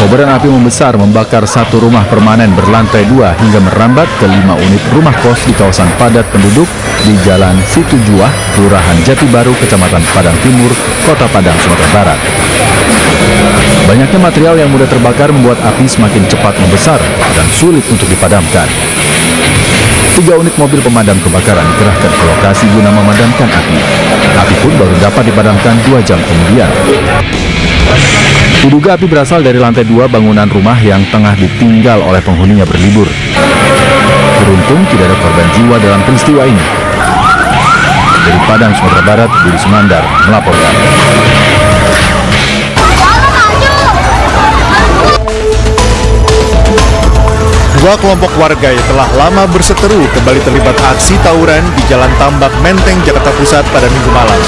Kobaran api membesar membakar satu rumah permanen berlantai 2 hingga merambat ke 5 unit rumah kos di kawasan padat penduduk di Jalan Situ Juah, Kelurahan Jati Baru, Kecamatan Padang Timur, Kota Padang, Sumatera Barat. Banyaknya material yang mudah terbakar membuat api semakin cepat membesar dan sulit untuk dipadamkan. 3 unit mobil pemadam kebakaran dikerahkan ke lokasi guna memadamkan api. Api pun baru dapat dipadamkan 2 jam kemudian. Diduga api berasal dari lantai 2 bangunan rumah yang tengah ditinggal oleh penghuninya berlibur. Beruntung tidak ada korban jiwa dalam peristiwa ini. Dari Padang, Sumatera Barat, Budi Sumandar melaporkan. Dua kelompok warga yang telah lama berseteru kembali terlibat aksi tawuran di Jalan Tambak Menteng, Jakarta Pusat pada Minggu malam.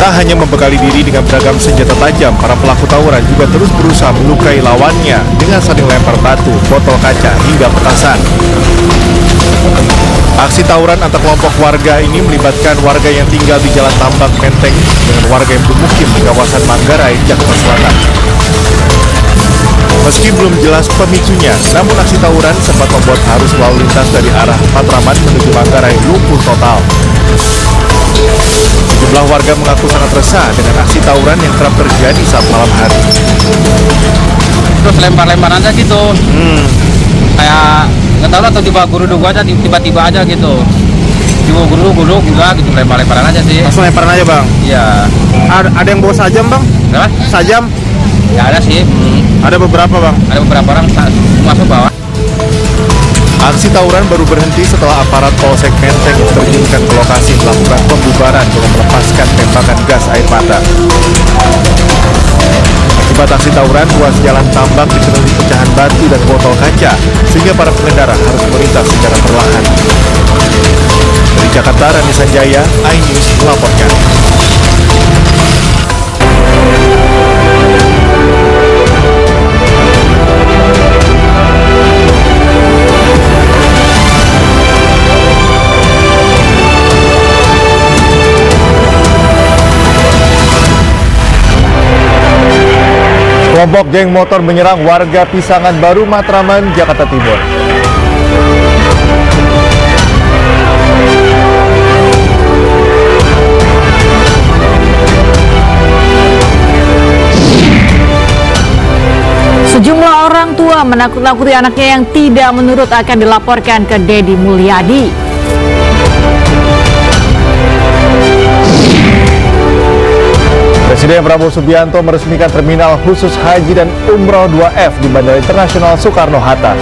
Tak hanya membekali diri dengan beragam senjata tajam, para pelaku tawuran juga terus berusaha melukai lawannya dengan saling lempar batu, botol kaca, hingga petasan. Aksi tawuran antar kelompok warga ini melibatkan warga yang tinggal di Jalan Tambak Menteng dengan warga yang bermukim di kawasan Manggarai, Jakarta Selatan. Meski belum jelas pemicunya, namun aksi tawuran sempat membuat arus lalu lintas dari arah Matraman menuju Manggarai lumpuh total. Sejumlah warga mengaku sangat resah dengan aksi tawuran yang kerap terjadi saat malam hari. Terus lempar-lempar aja gitu, kayak nggak tahu atau tiba guruduk aja, tiba-tiba aja gitu. Tiba guruduk juga gitu, lempar-lemparan aja sih. Langsung lemparan aja bang? Iya. Ada yang bawa sajam bang? Apa? Sajam? Ya ada sih. Ada beberapa bang? Ada beberapa orang masuk bawah. Aksi tawuran baru berhenti setelah aparat Polsek Menteng terjunkan ke lokasi melakukan pembubaran dengan melepaskan tembakan gas air mata. Akibat aksi tawuran, ruas Jalan Tambak dipenuhi pecahan batu dan botol kaca, sehingga para pengendara harus melintas secara perlahan. Dari Jakarta, Rani Sanjaya, iNews melaporkan. Kelompok geng motor menyerang warga Pisangan Baru, Matraman, Jakarta Timur. Sejumlah orang tua menakut-nakuti anaknya yang tidak menurut akan dilaporkan ke Deddy Mulyadi. Presiden Prabowo Subianto meresmikan terminal khusus haji dan umroh 2F di Bandara Internasional Soekarno-Hatta.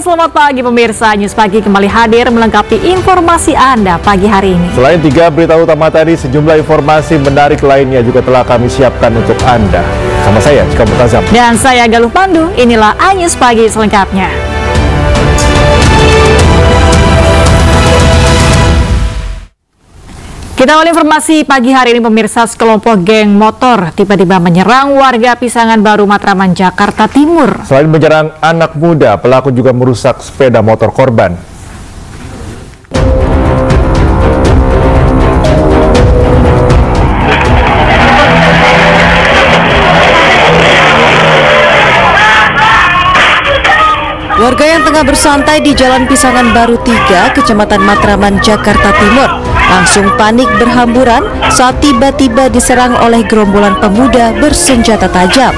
Selamat pagi pemirsa, News Pagi kembali hadir melengkapi informasi Anda pagi hari ini. Selain 3 berita utama tadi, sejumlah informasi menarik lainnya juga telah kami siapkan untuk Anda. Sama saya, Cika Murtazam. Dan saya Galuh Pandu, inilah News Pagi selengkapnya. Kita awal informasi pagi hari ini pemirsa, sekelompok geng motor tiba-tiba menyerang warga Pisangan Baru, Matraman, Jakarta Timur. Selain menyerang anak muda, pelaku juga merusak sepeda motor korban. Warga yang tengah bersantai di Jalan Pisangan Baru 3, Kecamatan Matraman, Jakarta Timur, langsung panik berhamburan saat tiba-tiba diserang oleh gerombolan pemuda bersenjata tajam.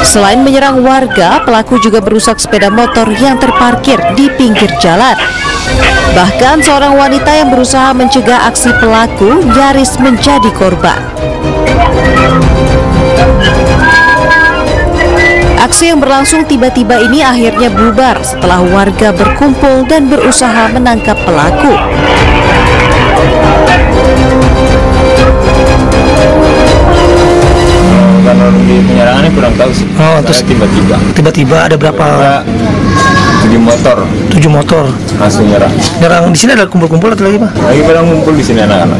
Selain menyerang warga, pelaku juga merusak sepeda motor yang terparkir di pinggir jalan. Bahkan seorang wanita yang berusaha mencegah aksi pelaku nyaris menjadi korban. Aksi yang berlangsung tiba-tiba ini akhirnya bubar setelah warga berkumpul dan berusaha menangkap pelaku. Kalau di penyerangannya kurang tahu sih. Oh, terus tiba-tiba ada berapa? 7 motor. 7 motor langsung nyerang. Nyerang di sini ada kumpul-kumpul atau lagi, Pak? Lagi pada ngumpul di sini anak-anak.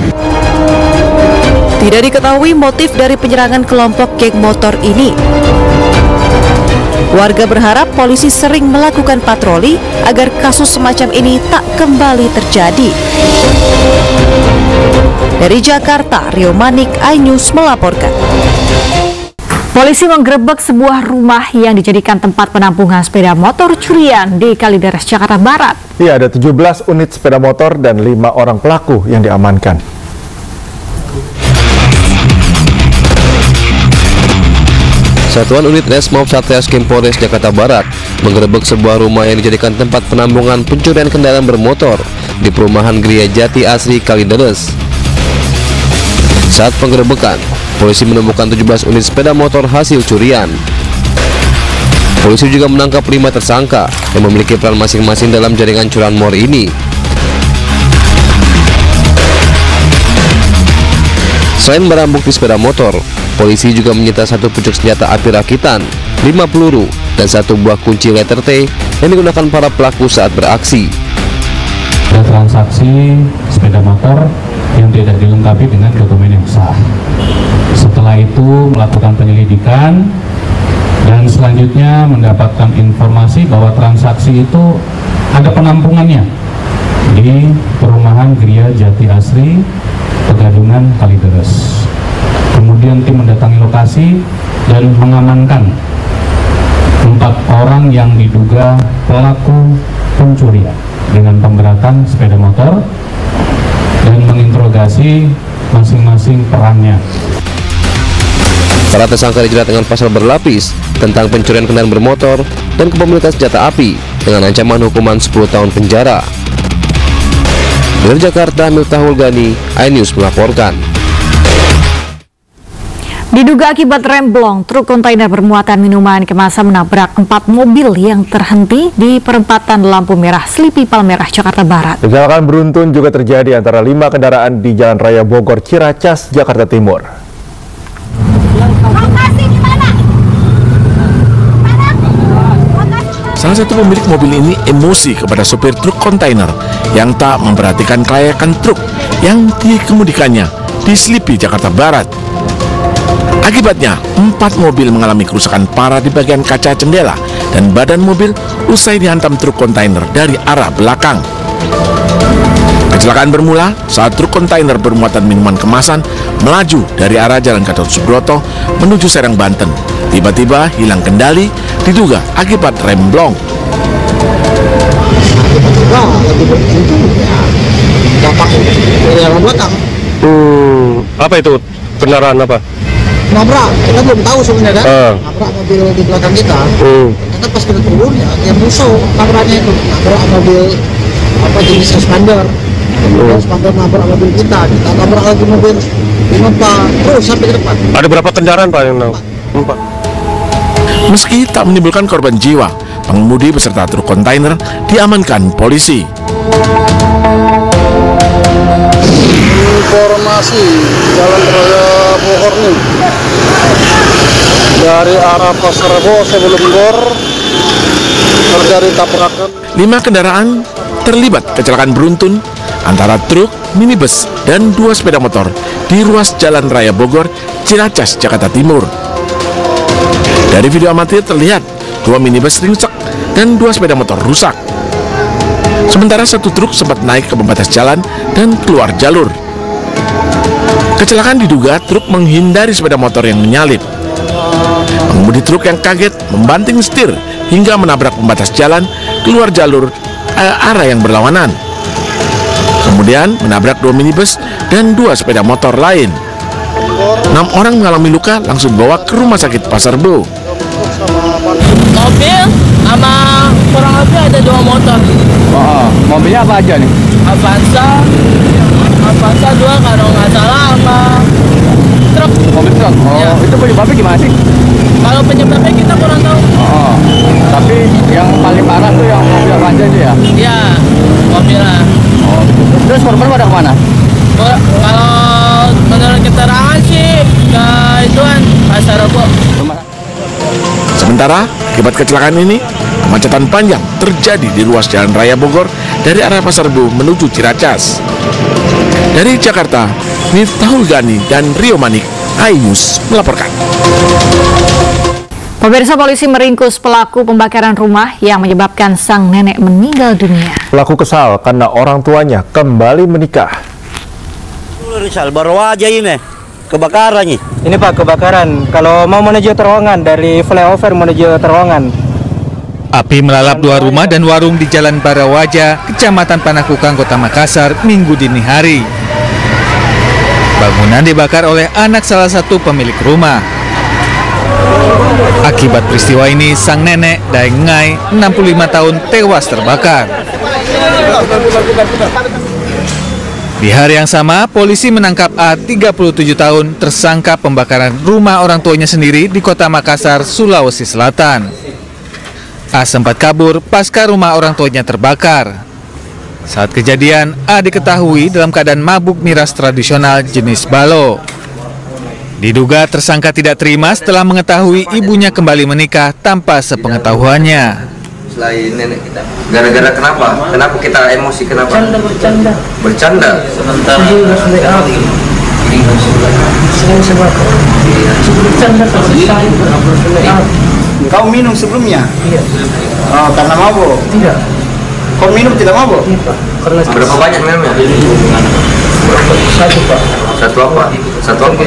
Tidak diketahui motif dari penyerangan kelompok geng motor ini. Warga berharap polisi sering melakukan patroli agar kasus semacam ini tak kembali terjadi. Dari Jakarta, Rio Manik, iNews melaporkan. Polisi menggerebek sebuah rumah yang dijadikan tempat penampungan sepeda motor curian di Kalideres, Jakarta Barat. Iya, ada 17 unit sepeda motor dan 5 orang pelaku yang diamankan. Satuan Unit Resmob Satreskrim Polres Jakarta Barat menggerebek sebuah rumah yang dijadikan tempat penampungan pencurian kendaraan bermotor di perumahan Gria Jati Asri, Kalideres. Saat penggerebekan, polisi menemukan 17 unit sepeda motor hasil curian. Polisi juga menangkap 5 tersangka yang memiliki peran masing-masing dalam jaringan curanmor ini. Selain barang bukti sepeda motor, polisi juga menyita 1 pucuk senjata api rakitan, 5 peluru, dan 1 buah kunci letter T yang digunakan para pelaku saat beraksi. Ada transaksi sepeda motor yang tidak dilengkapi dengan dokumen yang sah. Setelah itu melakukan penyelidikan dan selanjutnya mendapatkan informasi bahwa transaksi itu ada penampungannya di perumahan Gria Jati Asri, Pegadungan, Kalideres. Kemudian tim mendatangi lokasi dan mengamankan 4 orang yang diduga pelaku pencurian dengan pemberatan sepeda motor dan menginterogasi masing-masing perannya. Para tersangka dijerat dengan pasal berlapis tentang pencurian kendaraan bermotor dan kepemilikan senjata api dengan ancaman hukuman 10 tahun penjara. Dari Jakarta, Miftahul Gani, iNews melaporkan. Diduga akibat remblong, truk kontainer bermuatan minuman kemasan menabrak 4 mobil yang terhenti di perempatan lampu merah Slipi Palmerah, Jakarta Barat. Kecelakaan beruntun juga terjadi antara 5 kendaraan di Jalan Raya Bogor, Ciracas, Jakarta Timur. Salah satu pemilik mobil ini emosi kepada sopir truk kontainer yang tak memperhatikan kelayakan truk yang dikemudikannya di Slipi, Jakarta Barat. Akibatnya, 4 mobil mengalami kerusakan parah di bagian kaca jendela dan badan mobil usai dihantam truk kontainer dari arah belakang. Kecelakaan bermula saat truk kontainer bermuatan minuman kemasan melaju dari arah Jalan Gatot Subroto menuju Serang, Banten. Tiba-tiba hilang kendali, diduga akibat remblong. Apa itu? Kendaraan apa? Nabrak, kita belum tahu sebenarnya kan. Nabrak mobil di belakang kita. Ternyata pas kita turun ya musuh nabraknya itu. Nabrak mobil jenis expander. Expander nabrak mobil kita nabrak lagi mobil Innova terus sampai ke depan. Ada berapa kendaraan Pak yang nabrak? 4. Meski tak menimbulkan korban jiwa, pengemudi beserta truk kontainer diamankan polisi. Informasi Jalan Raya Bogor nih dari arah Pasar Rebo sebelum Gor terjadi tabrakan. 5 kendaraan terlibat kecelakaan beruntun antara truk, minibus, dan 2 sepeda motor di ruas Jalan Raya Bogor, Ciracas, Jakarta Timur. Dari video amatir terlihat 2 minibus ringsek dan 2 sepeda motor rusak. Sementara 1 truk sempat naik ke pembatas jalan dan keluar jalur. Kecelakaan diduga truk menghindari sepeda motor yang menyalip. Pengemudi truk yang kaget membanting setir hingga menabrak pembatas jalan keluar jalur arah yang berlawanan. Kemudian menabrak 2 minibus dan 2 sepeda motor lain. 6 orang mengalami luka langsung dibawa ke rumah sakit Pasar Rebo. Mobil sama kurang lebih ada 2 motor. Mobilnya apa aja nih? Avanza 2 kalau nggak salah sama truk. Mobil truk? Ya. Itu penyebabnya gimana sih? Kalau penyebabnya kita kurang tahu. Tapi yang paling parah tuh yang mobil Avanza itu ya? Iya, mobilnya. Terus korban pada kemana? Kalau menurut keterangan sih ke ituan Pasar Rebo. Sementara akibat kecelakaan ini, kemacetan panjang terjadi di ruas Jalan Raya Bogor dari arah Pasar Rebo menuju Ciracas. Dari Jakarta, Miftahul Gani dan Rio Manik, iNews melaporkan. Pemirsa, polisi meringkus pelaku pembakaran rumah yang menyebabkan sang nenek meninggal dunia. Pelaku kesal karena orang tuanya kembali menikah. Rizal, baru aja ini kebakaran nih. Ini Pak, kebakaran. Kalau mau menuju terowongan, dari flyover menuju terowongan. Api melalap 2 rumah dan warung di Jalan Barawaja, Kecamatan Panakukang, Kota Makassar, Minggu dini hari. Bangunan dibakar oleh anak salah satu pemilik rumah. Akibat peristiwa ini, sang nenek Daeng Ngai, 65 tahun, tewas terbakar. Di hari yang sama, polisi menangkap A, 37 tahun, tersangka pembakaran rumah orang tuanya sendiri di Kota Makassar, Sulawesi Selatan. A sempat kabur pasca rumah orang tuanya terbakar. Saat kejadian, A diketahui dalam keadaan mabuk miras tradisional jenis balo. Diduga tersangka tidak terima setelah mengetahui ibunya kembali menikah tanpa sepengetahuannya. Selain nenek kita, gara-gara kenapa? Kenapa kita emosi? Kenapa? Bercanda. Sementara Kau minum sebelumnya? Iya. Oh, karena mabuk? Tidak. Kau minum tidak mabuk? Berapa banyak minumnya? Satu, Pak. Satu apa? Satu apa?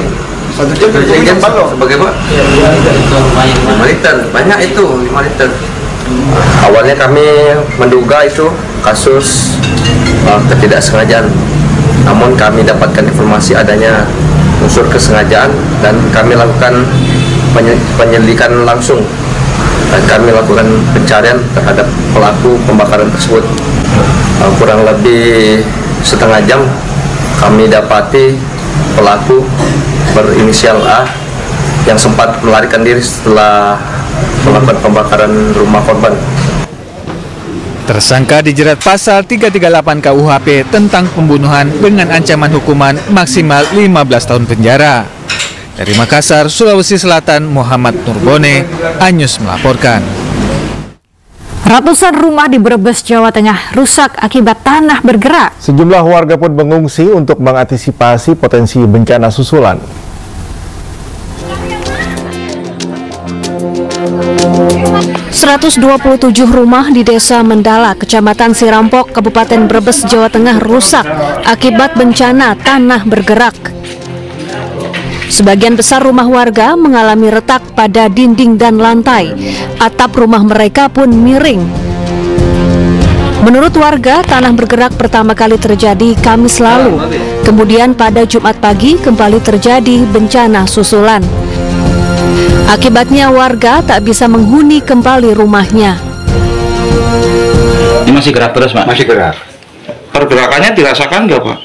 Satu jam minum balo. Sebagai Pak? 5 liter. Banyak itu, 5 liter. Awalnya kami menduga itu kasus ketidaksengajaan. Namun kami dapatkan informasi adanya unsur kesengajaan dan kami lakukan penyelidikan langsung. Dan kami lakukan pencarian terhadap pelaku pembakaran tersebut. Kurang lebih setengah jam kami dapati pelaku berinisial A yang sempat melarikan diri setelah melakukan pembakaran rumah korban. Tersangka dijerat pasal 338 KUHP tentang pembunuhan dengan ancaman hukuman maksimal 15 tahun penjara. Dari Makassar, Sulawesi Selatan, Muhammad Nurbone, iNews melaporkan. Ratusan rumah di Brebes, Jawa Tengah rusak akibat tanah bergerak. Sejumlah warga pun mengungsi untuk mengantisipasi potensi bencana susulan. ...127 rumah di Desa Mendala, Kecamatan Sirampok, Kabupaten Brebes, Jawa Tengah rusak akibat bencana tanah bergerak. Sebagian besar rumah warga mengalami retak pada dinding dan lantai. Atap rumah mereka pun miring. Menurut warga, tanah bergerak pertama kali terjadi Kamis lalu. Kemudian pada Jumat pagi kembali terjadi bencana susulan. Akibatnya warga tak bisa menghuni kembali rumahnya. Ini masih gerak terus, Pak? Masih gerak. Pergerakannya dirasakan nggak, Pak?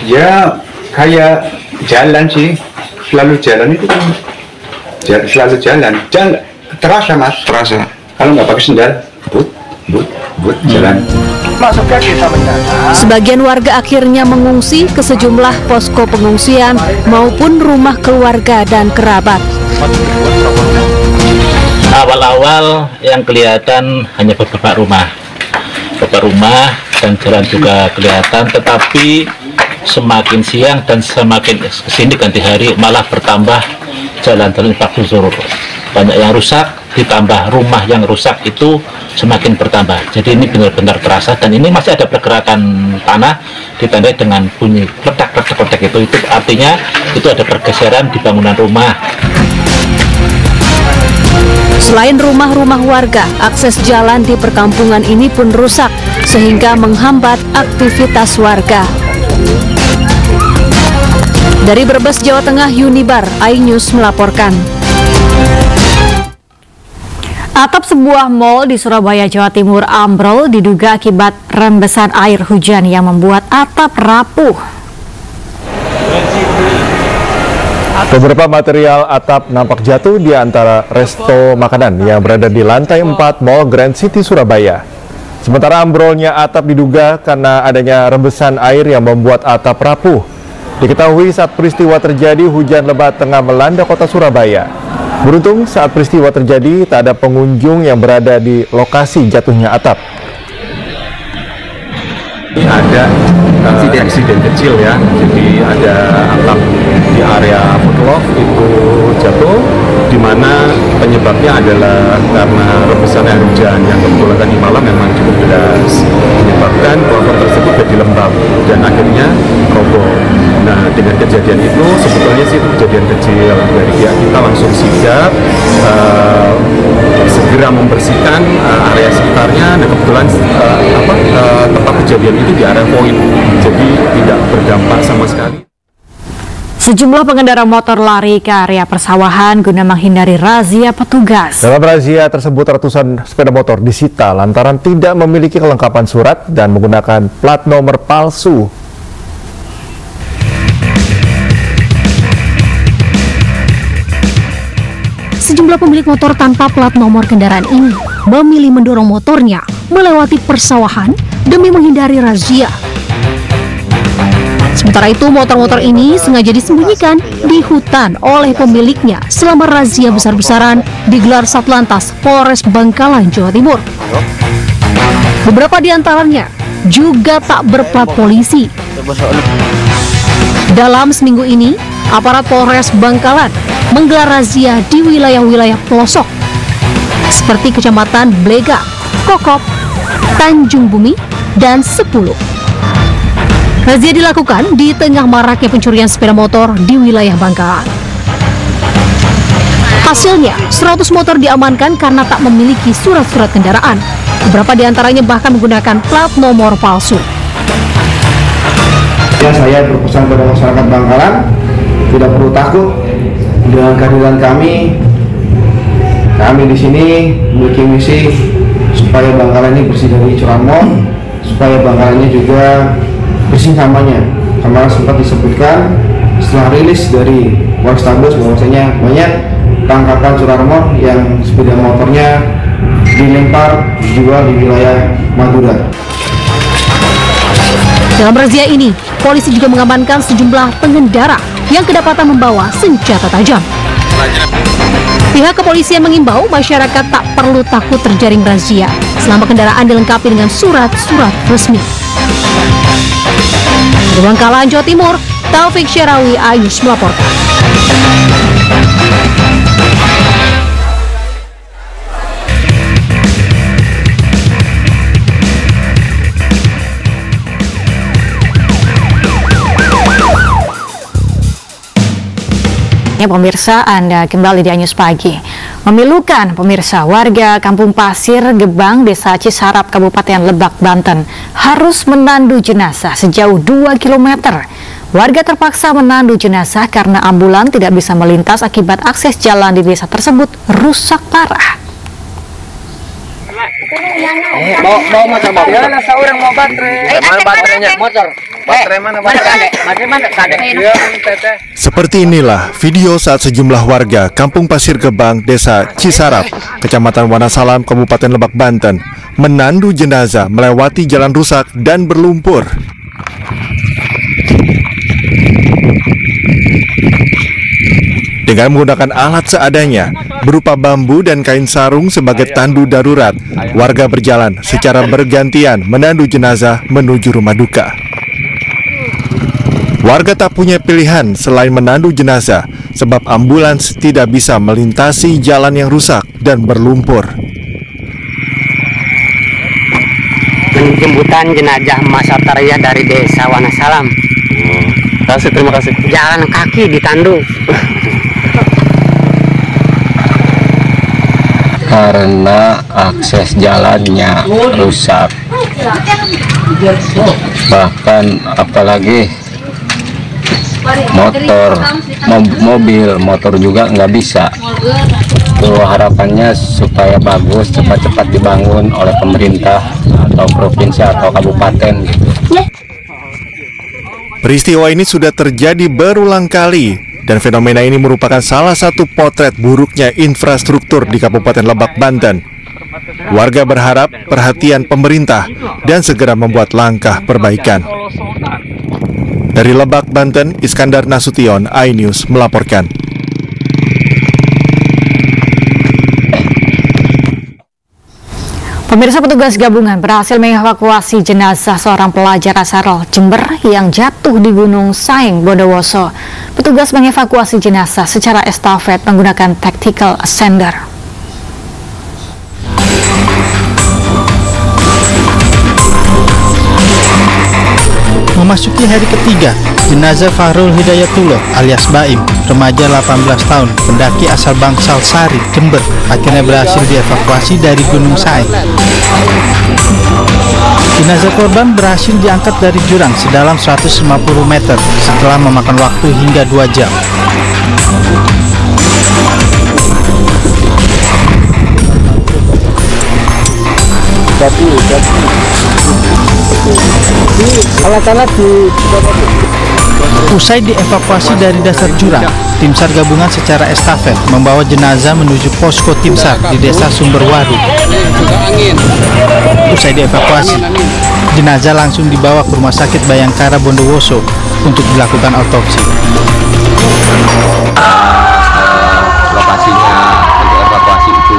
Ya, kayak jalan sih. Selalu jalan itu kan. Selalu jalan. Terasa, Mas. Terasa. Kalau nggak pakai sendal, but jalan. Masuk ke desa Mendala. Sebagian warga akhirnya mengungsi ke sejumlah posko pengungsian maupun rumah keluarga dan kerabat. Awal-awal yang kelihatan hanya beberapa rumah dan jalan juga kelihatan, tetapi semakin siang dan semakin kesini ganti hari malah bertambah jalan-jalan infrastruktur. Banyak yang rusak, ditambah rumah yang rusak itu semakin bertambah. Jadi ini benar-benar terasa, dan ini masih ada pergerakan tanah ditandai dengan bunyi ledak-ledak itu artinya itu ada pergeseran di bangunan rumah. Selain rumah-rumah warga, akses jalan di perkampungan ini pun rusak sehingga menghambat aktivitas warga. Dari Brebes, Jawa Tengah, Yunibar, iNews melaporkan. Atap sebuah mal di Surabaya, Jawa Timur ambrol diduga akibat rembesan air hujan yang membuat atap rapuh. Beberapa material atap nampak jatuh di antara resto makanan yang berada di lantai 4 Mall Grand City Surabaya. Sementara ambrolnya atap diduga karena adanya rembesan air yang membuat atap rapuh. Diketahui saat peristiwa terjadi hujan lebat tengah melanda kota Surabaya. Beruntung saat peristiwa terjadi tak ada pengunjung yang berada di lokasi jatuhnya atap. Ini ada eksiden kecil ya, jadi ada atap di area footlock itu jatuh, di mana penyebabnya adalah karena rebusan air hujan yang kebetulan tadi malam memang cukup deras, menyebabkan plafon tersebut jadi lembab dan akhirnya roboh. Nah, dengan kejadian itu sebetulnya sih itu kejadian kecil, dari pihak kita langsung sigap segera membersihkan area sekitarnya, dan kebetulan tempat kejadian itu di area poin, jadi tidak berdampak sama sekali. Sejumlah pengendara motor lari ke area persawahan guna menghindari razia petugas. Dalam razia tersebut ratusan sepeda motor disita lantaran tidak memiliki kelengkapan surat dan menggunakan plat nomor palsu. Sejumlah pemilik motor tanpa plat nomor kendaraan ini memilih mendorong motornya melewati persawahan demi menghindari razia. Sementara itu, motor-motor ini sengaja disembunyikan di hutan oleh pemiliknya selama razia besar-besaran digelar Satlantas Polres Bangkalan, Jawa Timur. Beberapa di antaranya juga tak berplat polisi. Dalam seminggu ini, aparat Polres Bangkalan menggelar razia di wilayah-wilayah pelosok seperti Kecamatan Blega, Kokop, Tanjung Bumi, dan Sepuluh. Razia dilakukan di tengah maraknya pencurian sepeda motor di wilayah Bangkalan. Hasilnya, 100 motor diamankan karena tak memiliki surat-surat kendaraan. Beberapa di antaranya bahkan menggunakan plat nomor palsu. Saya berpesan kepada masyarakat Bangkalan, tidak perlu takut dengan kehadiran kami. Kami di sini memiliki misi supaya Bangkalan ini bersih dari curanmor, supaya Bangkalan ini juga bersih namanya. Kemarin sempat disebutkan setelah rilis dari Polrestabes bahwasanya banyak tangkapan curanmor yang sepeda motornya dilempar dijual di wilayah Madura. Dalam razia ini, polisi juga mengamankan sejumlah pengendara yang kedapatan membawa senjata tajam. Pihak kepolisian mengimbau masyarakat tak perlu takut terjaring razia selama kendaraan dilengkapi dengan surat-surat resmi. Di Bangkalan, Jawa Timur, Taufik Syarawi, Ayus melaporkan. Pemirsa, Anda kembali di Anyus Pagi. Memilukan pemirsa, warga Kampung Pasir Gebang, Desa Cisarap, Kabupaten Lebak, Banten harus menandu jenazah sejauh 2 km. Warga terpaksa menandu jenazah karena ambulan tidak bisa melintas akibat akses jalan di desa tersebut rusak parah. Mau motor bawa. Ya, seorang mau baterai. Mana baterainya? Motor. Baterai mana? Baterai mana? Seperti inilah video saat sejumlah warga Kampung Pasir Gebang, Desa Cisarap, Kecamatan Wonosalam, Kabupaten Lebak, Banten, menandu jenazah melewati jalan rusak dan berlumpur. Dengan menggunakan alat seadanya, berupa bambu dan kain sarung sebagai tandu darurat, warga berjalan secara bergantian menandu jenazah menuju rumah duka. Warga tak punya pilihan selain menandu jenazah, sebab ambulans tidak bisa melintasi jalan yang rusak dan berlumpur. Penjemputan jenazah Mas Satarya dari Desa Wonosalam. Terima kasih. Jalan kaki ditandu. Karena akses jalannya rusak, bahkan apalagi motor juga nggak bisa. Tuh harapannya supaya bagus, cepat-cepat dibangun oleh pemerintah atau provinsi atau kabupaten gitu. Peristiwa ini sudah terjadi berulang kali. Dan fenomena ini merupakan salah satu potret buruknya infrastruktur di Kabupaten Lebak, Banten. Warga berharap perhatian pemerintah dan segera membuat langkah perbaikan. Dari Lebak, Banten, Iskandar Nasution, iNews melaporkan. Pemirsa, petugas gabungan berhasil mengevakuasi jenazah seorang pelajar Asarol Jember yang jatuh di Gunung Saeng, Bondowoso. Petugas mengevakuasi jenazah secara estafet menggunakan tactical ascender. Memasuki hari ketiga, jenazah Fahrul Hidayatullah alias Baim, remaja 18 tahun, pendaki asal Bangsal Sari, Jember, akhirnya berhasil dievakuasi dari Gunung Saeng. Jenazah korban berhasil diangkat dari jurang sedalam 150 meter setelah memakan waktu hingga 2 jam. Usai dievakuasi dari dasar jurang, tim SAR gabungan secara estafet membawa jenazah menuju posko tim SAR di desa Sumberwaru. Usai dievakuasi, jenazah langsung dibawa ke Rumah Sakit Bayangkara Bondowoso untuk dilakukan autopsi. Lokasinya untuk evakuasi itu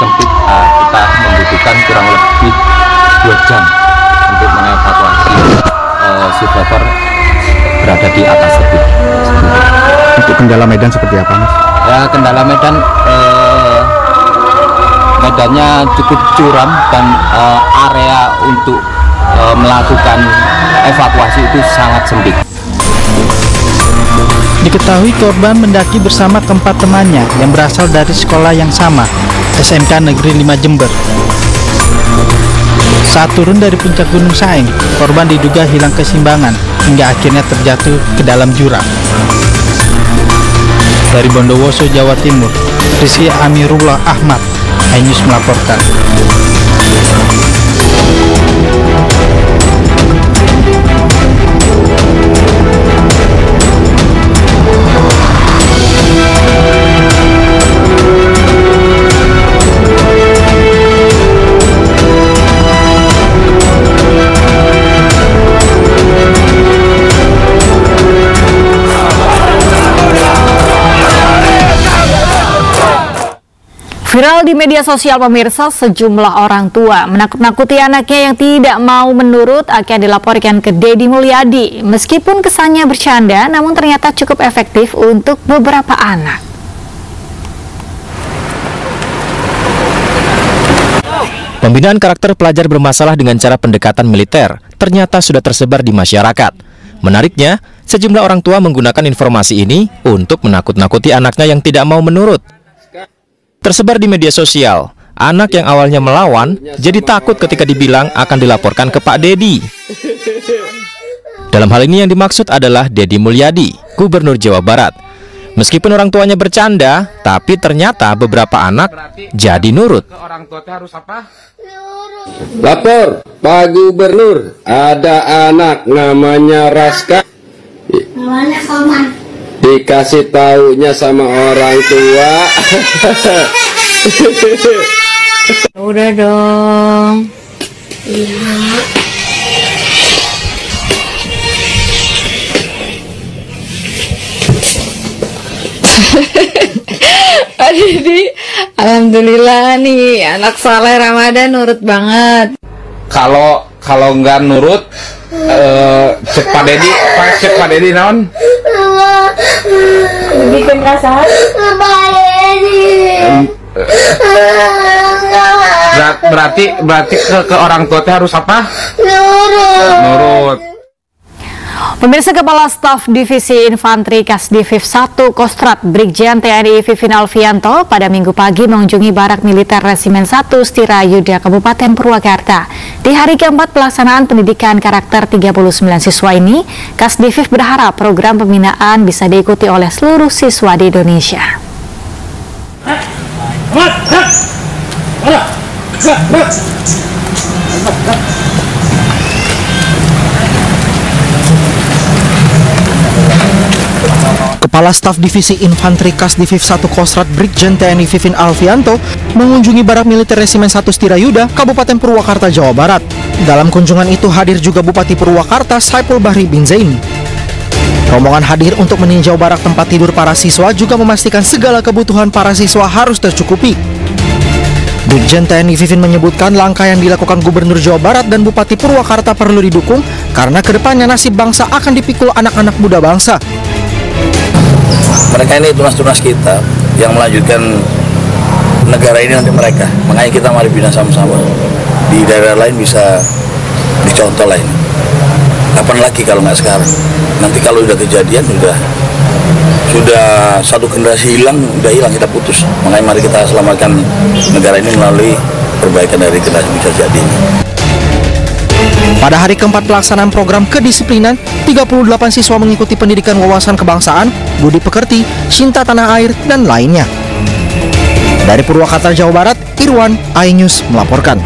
sempit, kita membutuhkan kurang lebih 2 jam untuk mengevakuasi si Baper berada di atas tebing. Untuk kendala medan seperti apa, Mas? Ya, kendala medan, medannya cukup curam dan area untuk melakukan evakuasi itu sangat sempit. Diketahui korban mendaki bersama keempat temannya yang berasal dari sekolah yang sama, SMK Negeri 5 Jember. Saat turun dari puncak Gunung Saeng, korban diduga hilang keseimbangan hingga akhirnya terjatuh ke dalam jurang. Dari Bondowoso, Jawa Timur, Rizky Amirullah Ahmad, iNews melaporkan. Viral di media sosial, pemirsa, sejumlah orang tua menakut-nakuti anaknya yang tidak mau menurut akan dilaporkan ke Deddy Mulyadi. Meskipun kesannya bercanda, namun ternyata cukup efektif untuk beberapa anak. Pembinaan karakter pelajar bermasalah dengan cara pendekatan militer ternyata sudah tersebar di masyarakat. Menariknya, sejumlah orang tua menggunakan informasi ini untuk menakut-nakuti anaknya yang tidak mau menurut. Tersebar di media sosial, anak yang awalnya melawan jadi takut ketika dibilang akan dilaporkan ke Pak Deddy. Dalam hal ini yang dimaksud adalah Deddy Mulyadi, Gubernur Jawa Barat. Meskipun orang tuanya bercanda, tapi ternyata beberapa anak jadi nurut. Lapor, Pak Gubernur, ada anak namanya Raska. Dikasih taunya sama orang tua. Udah dong. Iya. Pak Deddy, alhamdulillah nih anak saleh Ramadan nurut banget. Kalau nggak nurut, cek Pak Deddy naon? Bikin perasaan Pak Deddy. Berarti ke orang tua harus apa? Nurut. Pemirsa, Kepala Staf Divisi Infanteri Kasdivif 1 Kostrat Brigjen TNI Vivin Alfianto pada Minggu pagi mengunjungi Barak Militer Resimen 1 Stirayuda Kabupaten Purwakarta. Di hari keempat pelaksanaan pendidikan karakter 39 siswa ini, Kasdivif berharap program pembinaan bisa diikuti oleh seluruh siswa di Indonesia. Kepala Staf Divisi Infanteri Kasdivif 1 Kostrat Brigjen TNI Vivin Alfianto mengunjungi Barak Militer Resimen 1 Stirayuda, Kabupaten Purwakarta, Jawa Barat. Dalam kunjungan itu hadir juga Bupati Purwakarta Saipul Bahri bin Zain. Rombongan hadir untuk meninjau barak tempat tidur para siswa juga memastikan segala kebutuhan para siswa harus tercukupi. Brigjen TNI Vivin menyebutkan langkah yang dilakukan Gubernur Jawa Barat dan Bupati Purwakarta perlu didukung karena kedepannya nasib bangsa akan dipikul anak-anak muda bangsa. Mereka ini tunas-tunas kita yang melanjutkan negara ini nanti mereka. Makanya kita mari bina sama-sama. Di daerah lain bisa dicontoh lah ini. Kapan lagi kalau nggak sekarang? Nanti kalau udah kejadian sudah satu generasi hilang, udah hilang, kita putus. Makanya mari kita selamatkan negara ini melalui perbaikan dari generasi bisa jadi ini. Pada hari keempat pelaksanaan program kedisiplinan, 38 siswa mengikuti pendidikan wawasan kebangsaan, budi pekerti, cinta tanah air, dan lainnya. Dari Purwakarta, Jawa Barat, Irwan, iNews melaporkan.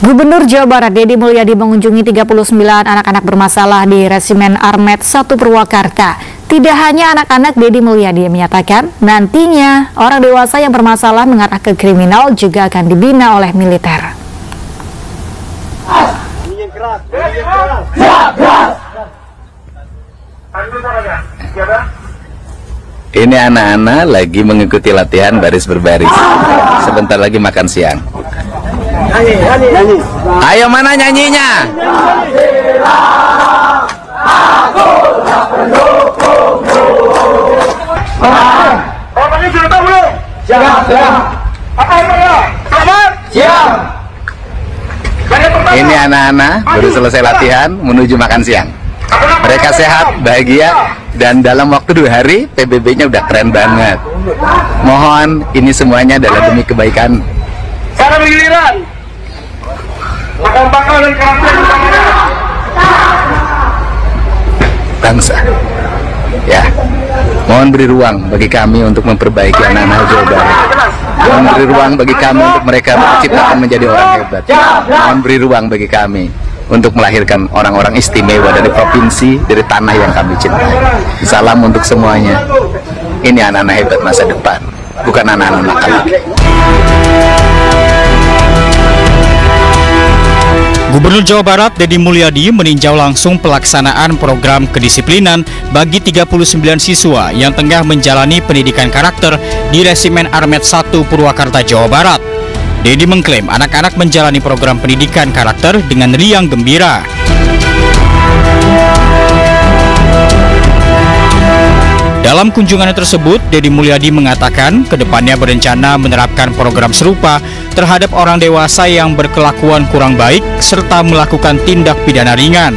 Gubernur Jawa Barat Deddy Mulyadi mengunjungi 39 anak-anak bermasalah di Resimen Armet 1 Purwakarta. Tidak hanya anak-anak, Deddy Mulyadi menyatakan nantinya orang dewasa yang bermasalah mengarah ke kriminal juga akan dibina oleh militer. Ini anak-anak lagi mengikuti latihan baris berbaris. Sebentar lagi makan siang. Ayo, mana nyanyinya? Ini anak-anak baru selesai latihan menuju makan siang. Mereka sehat, bahagia, dan dalam waktu 2 hari PBB-nya udah keren banget. Mohon ini semuanya adalah demi kebaikan Cara bergiliran. Bakal dan karakter bangsa. Ya, mohon beri ruang bagi kami untuk memperbaiki anak-anak Jawa Barat. Mohon beri ruang bagi kami untuk mereka menciptakan menjadi orang hebat. Mohon beri ruang bagi kami untuk melahirkan orang-orang istimewa dari provinsi, dari tanah yang kami cintai. Salam untuk semuanya. Ini anak-anak hebat masa depan, bukan anak-anak nakal lagi. Gubernur Jawa Barat Deddy Mulyadi meninjau langsung pelaksanaan program kedisiplinan bagi 39 siswa yang tengah menjalani pendidikan karakter di Resimen Armet 1 Purwakarta, Jawa Barat. Deddy mengklaim anak-anak menjalani program pendidikan karakter dengan riang gembira. Dalam kunjungannya tersebut, Deddy Mulyadi mengatakan kedepannya berencana menerapkan program serupa terhadap orang dewasa yang berkelakuan kurang baik serta melakukan tindak pidana ringan.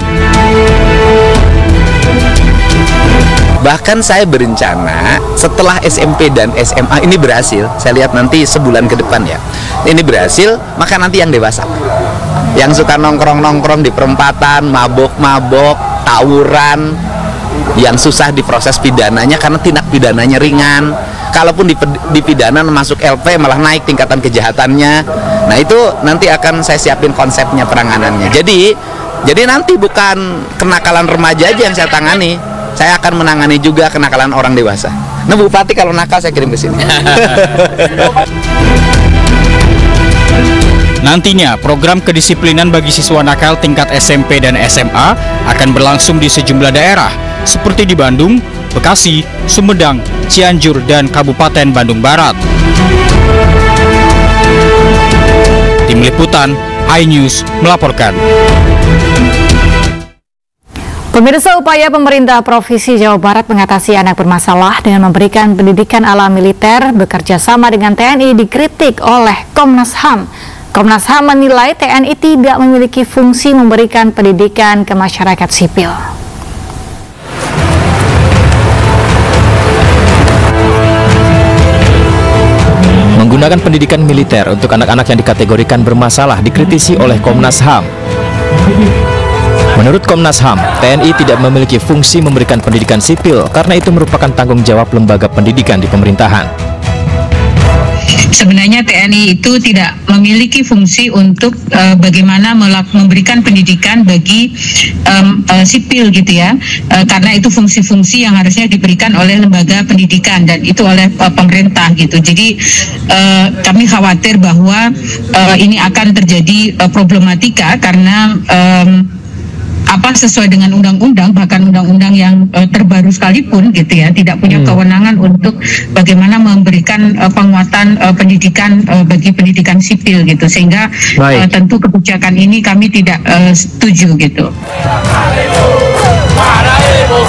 Bahkan saya berencana setelah SMP dan SMA ini berhasil, saya lihat nanti sebulan ke depan ya, ini berhasil, maka nanti yang dewasa, yang suka nongkrong-nongkrong di perempatan, mabok-mabok, tawuran, yang susah diproses pidananya karena tindak pidananya ringan. Kalaupun dipidana masuk LP malah naik tingkatan kejahatannya. Nah itu nanti akan saya siapin konsepnya, penanganannya. Jadi nanti bukan kenakalan remaja aja yang saya tangani, saya akan menangani juga kenakalan orang dewasa. Nah Bupati kalau nakal saya kirim ke sini. Nantinya, program kedisiplinan bagi siswa nakal tingkat SMP dan SMA akan berlangsung di sejumlah daerah, seperti di Bandung, Bekasi, Sumedang, Cianjur, dan Kabupaten Bandung Barat. Tim Liputan, iNews melaporkan. Pemirsa, upaya pemerintah Provinsi Jawa Barat mengatasi anak bermasalah dengan memberikan pendidikan ala militer bekerja sama dengan TNI dikritik oleh Komnas HAM. Komnas HAM menilai TNI tidak memiliki fungsi memberikan pendidikan ke masyarakat sipil. Menggunakan pendidikan militer untuk anak-anak yang dikategorikan bermasalah dikritisi oleh Komnas HAM. Menurut Komnas HAM, TNI tidak memiliki fungsi memberikan pendidikan sipil karena itu merupakan tanggung jawab lembaga pendidikan di pemerintahan. Sebenarnya TNI itu tidak memiliki fungsi untuk bagaimana memberikan pendidikan bagi sipil gitu ya, karena itu fungsi-fungsi yang harusnya diberikan oleh lembaga pendidikan dan itu oleh pemerintah gitu. Jadi kami khawatir bahwa ini akan terjadi problematika karena sesuai dengan undang-undang, bahkan undang-undang yang terbaru sekalipun gitu ya, tidak punya kewenangan untuk bagaimana memberikan penguatan pendidikan bagi pendidikan sipil gitu, sehingga tentu kebijakan ini kami tidak setuju gitu.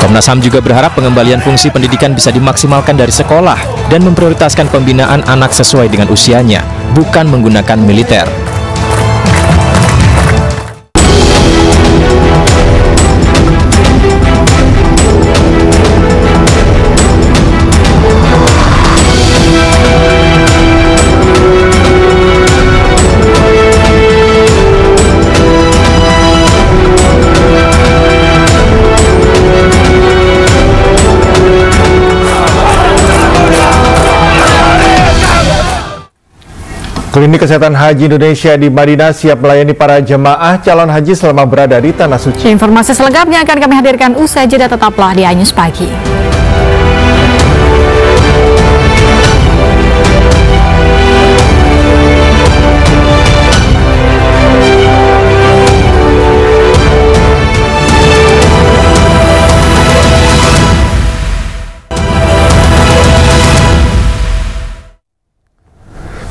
Komnas HAM juga berharap pengembalian fungsi pendidikan bisa dimaksimalkan dari sekolah dan memprioritaskan pembinaan anak sesuai dengan usianya, bukan menggunakan militer. Klinik Kesehatan Haji Indonesia di Madinah siap melayani para jemaah calon haji selama berada di Tanah Suci. Informasi selengkapnya akan kami hadirkan usai jeda, tetaplah di iNews Pagi.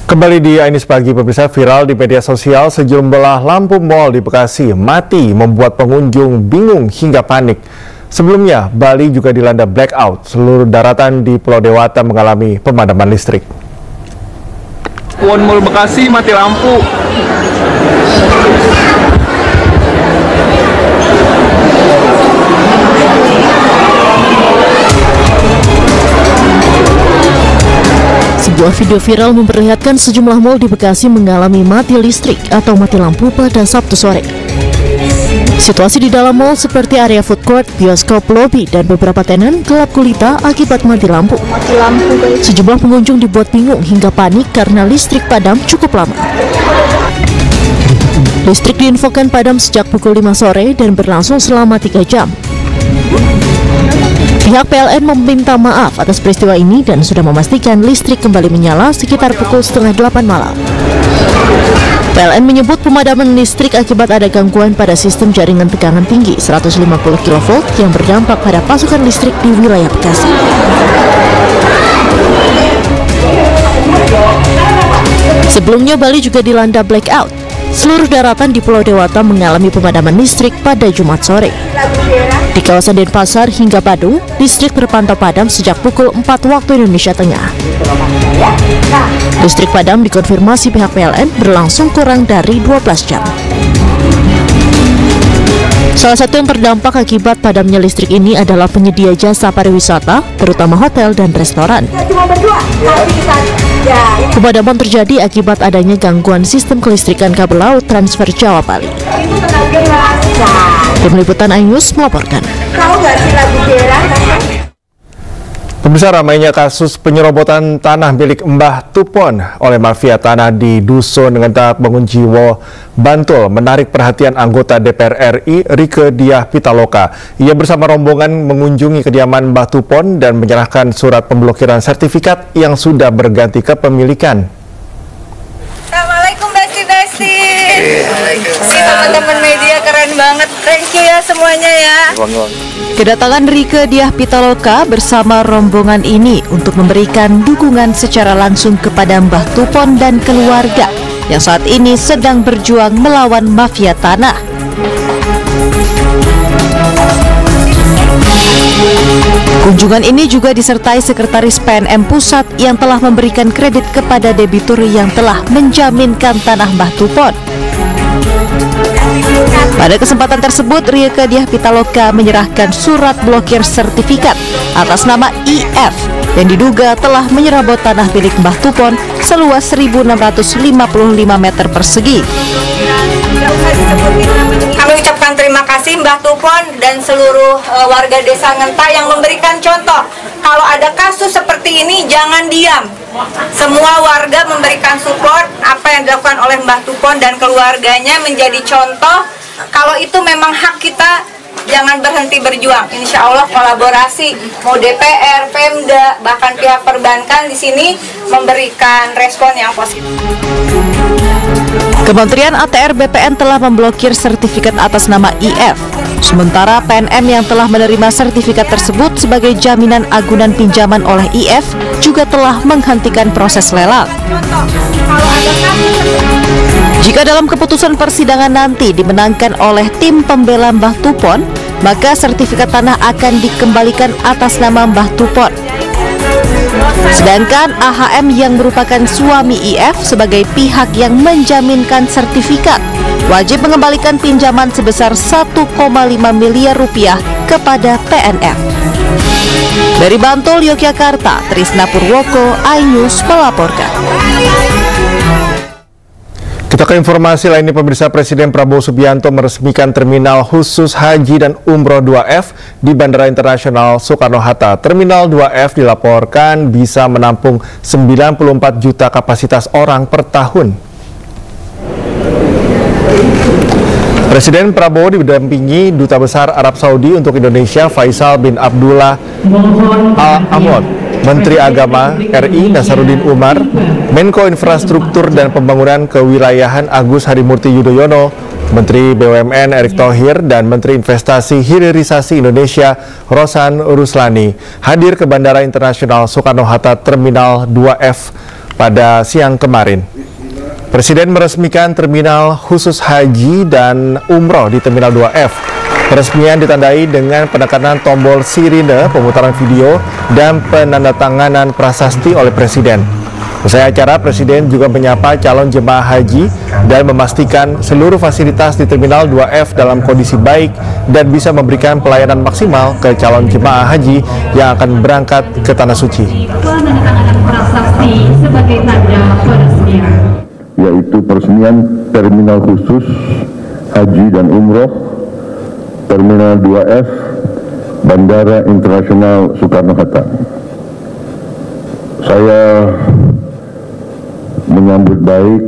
Kembali di iNews Pagi, pemirsa, viral di media sosial sejumlah lampu mal di Bekasi mati membuat pengunjung bingung hingga panik. Sebelumnya, Bali juga dilanda blackout. Seluruh daratan di Pulau Dewata mengalami pemadaman listrik. One Mall Bekasi mati lampu. Sebuah video viral memperlihatkan sejumlah mal di Bekasi mengalami mati listrik atau mati lampu pada Sabtu sore. Situasi di dalam mal seperti area food court, bioskop, lobi, dan beberapa tenan gelap gulita akibat mati lampu. Sejumlah pengunjung dibuat bingung hingga panik karena listrik padam cukup lama. Listrik diinfokan padam sejak pukul 5 sore dan berlangsung selama 3 jam. Pihak PLN meminta maaf atas peristiwa ini dan sudah memastikan listrik kembali menyala sekitar pukul 7:30 malam. PLN menyebut pemadaman listrik akibat ada gangguan pada sistem jaringan tegangan tinggi 150 kV yang berdampak pada pasokan listrik di wilayah Bekasi. Sebelumnya Bali juga dilanda blackout. Seluruh daratan di Pulau Dewata mengalami pemadaman listrik pada Jumat sore. Di kawasan Denpasar hingga Badung, listrik terpantau padam sejak pukul 4 waktu Indonesia Tengah. Listrik padam dikonfirmasi pihak PLN berlangsung kurang dari 12 jam. Salah satu yang terdampak akibat padamnya listrik ini adalah penyedia jasa pariwisata, terutama hotel dan restoran. Pemadaman terjadi akibat adanya gangguan sistem kelistrikan kabel laut transfer Jawa Bali. Tim Liputan iNews melaporkan. Pemirsa, ramainya kasus penyerobotan tanah milik Mbah Tupon oleh mafia tanah di Dusun Ngentak Bangunjiwo, Bantul menarik perhatian anggota DPR RI Rieke Diah Pitaloka. Ia bersama rombongan mengunjungi kediaman Mbah Tupon dan menyerahkan surat pemblokiran sertifikat yang sudah berganti kepemilikan. Assalamualaikum Besti. Si teman-teman media keren banget. Thank you ya semuanya ya. Kedatangan Rieke Diah Pitaloka bersama rombongan ini untuk memberikan dukungan secara langsung kepada Mbah Tupon dan keluarga yang saat ini sedang berjuang melawan mafia tanah. Kunjungan ini juga disertai Sekretaris PNM Pusat yang telah memberikan kredit kepada debitur yang telah menjaminkan tanah Mbah Tupon. Pada kesempatan tersebut, Rieke Diah Pitaloka menyerahkan surat blokir sertifikat atas nama IF yang diduga telah menyerobot tanah milik Mbah Tupon seluas 1.655 meter persegi. Kami ucapkan terima kasih Mbah Tupon dan seluruh warga desa Ngentak yang memberikan contoh. Kalau ada kasus seperti ini jangan diam. Semua warga memberikan support apa yang dilakukan oleh Mbah Tupon dan keluarganya menjadi contoh. Kalau itu memang hak kita, jangan berhenti berjuang. Insya Allah kolaborasi, mau DPR, Pemda, bahkan pihak perbankan di sini memberikan respon yang positif. Kementerian ATR BPN telah memblokir sertifikat atas nama IF. Sementara PNM yang telah menerima sertifikat tersebut sebagai jaminan agunan pinjaman oleh IF juga telah menghentikan proses lelang. Jika dalam keputusan persidangan nanti dimenangkan oleh tim pembela Mbah Tupon, maka sertifikat tanah akan dikembalikan atas nama Mbah Tupon. Sedangkan AHM yang merupakan suami IF sebagai pihak yang menjaminkan sertifikat wajib mengembalikan pinjaman sebesar 1,5 miliar rupiah kepada PNM. Dari Bantul, Yogyakarta, Trisna Purwoko, iNews melaporkan. Kita ke informasi lainnya, pemirsa. Presiden Prabowo Subianto meresmikan terminal khusus haji dan umroh 2F di Bandara Internasional Soekarno-Hatta. Terminal 2F dilaporkan bisa menampung 94 juta kapasitas orang per tahun. Presiden Prabowo didampingi Duta Besar Arab Saudi untuk Indonesia Faisal bin Abdullah Al-Amod, Menteri Agama RI Nasaruddin Umar, Menko Infrastruktur dan Pembangunan Kewilayahan Agus Harimurti Yudhoyono, Menteri BUMN Erick Thohir, dan Menteri Investasi Hilirisasi Indonesia Rosan Ruslani hadir ke Bandara Internasional Soekarno-Hatta Terminal 2F pada siang kemarin. Presiden meresmikan terminal khusus haji dan umroh di Terminal 2F. Peresmian ditandai dengan penekanan tombol sirine, pemutaran video, dan penandatanganan prasasti oleh Presiden. Usai acara, Presiden juga menyapa calon jemaah haji dan memastikan seluruh fasilitas di Terminal 2F dalam kondisi baik dan bisa memberikan pelayanan maksimal ke calon jemaah haji yang akan berangkat ke Tanah Suci. Yaitu peresmian terminal khusus haji dan umroh Terminal 2F Bandara Internasional Soekarno-Hatta. Saya menyambut baik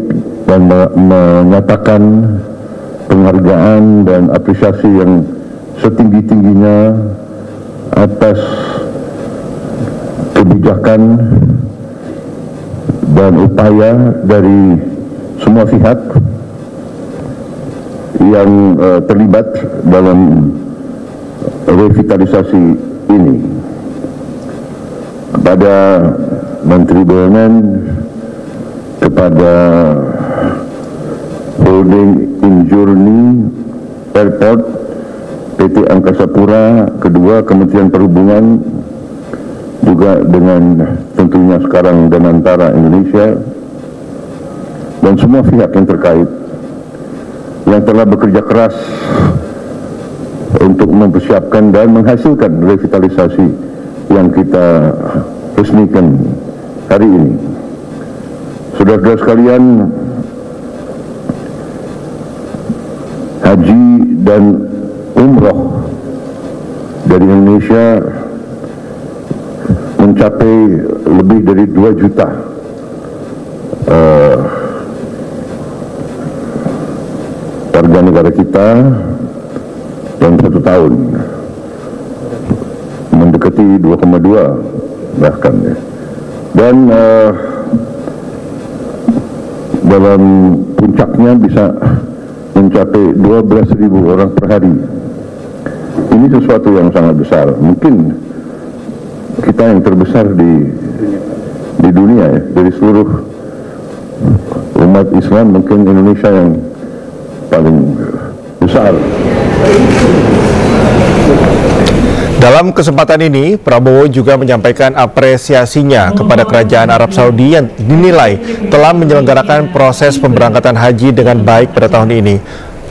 dan menyatakan penghargaan dan apresiasi yang setinggi-tingginya atas kebijakan dan upaya dari semua pihak yang terlibat dalam revitalisasi ini. Kepada Menteri BUMN, kepada Holding Injourney Airport, PT Angkasa Pura, kedua Kementerian Perhubungan, juga dengan tentunya sekarang Danantara Indonesia, dan semua pihak yang terkait yang telah bekerja keras untuk mempersiapkan dan menghasilkan revitalisasi yang kita resmikan hari ini. Saudara-saudara sekalian, haji dan umroh dari Indonesia mencapai lebih dari 2 juta warga negara kita dalam 1 tahun, mendekati 2,2 bahkan ya. Dan dalam puncaknya bisa mencapai 12.000 orang per hari. Ini sesuatu yang sangat besar. Mungkin kita yang terbesar di dunia ya, dari seluruh umat Islam, mungkin Indonesia yang paling besar. Dalam kesempatan ini, Prabowo juga menyampaikan apresiasinya kepada Kerajaan Arab Saudi yang dinilai telah menyelenggarakan proses pemberangkatan haji dengan baik pada tahun ini.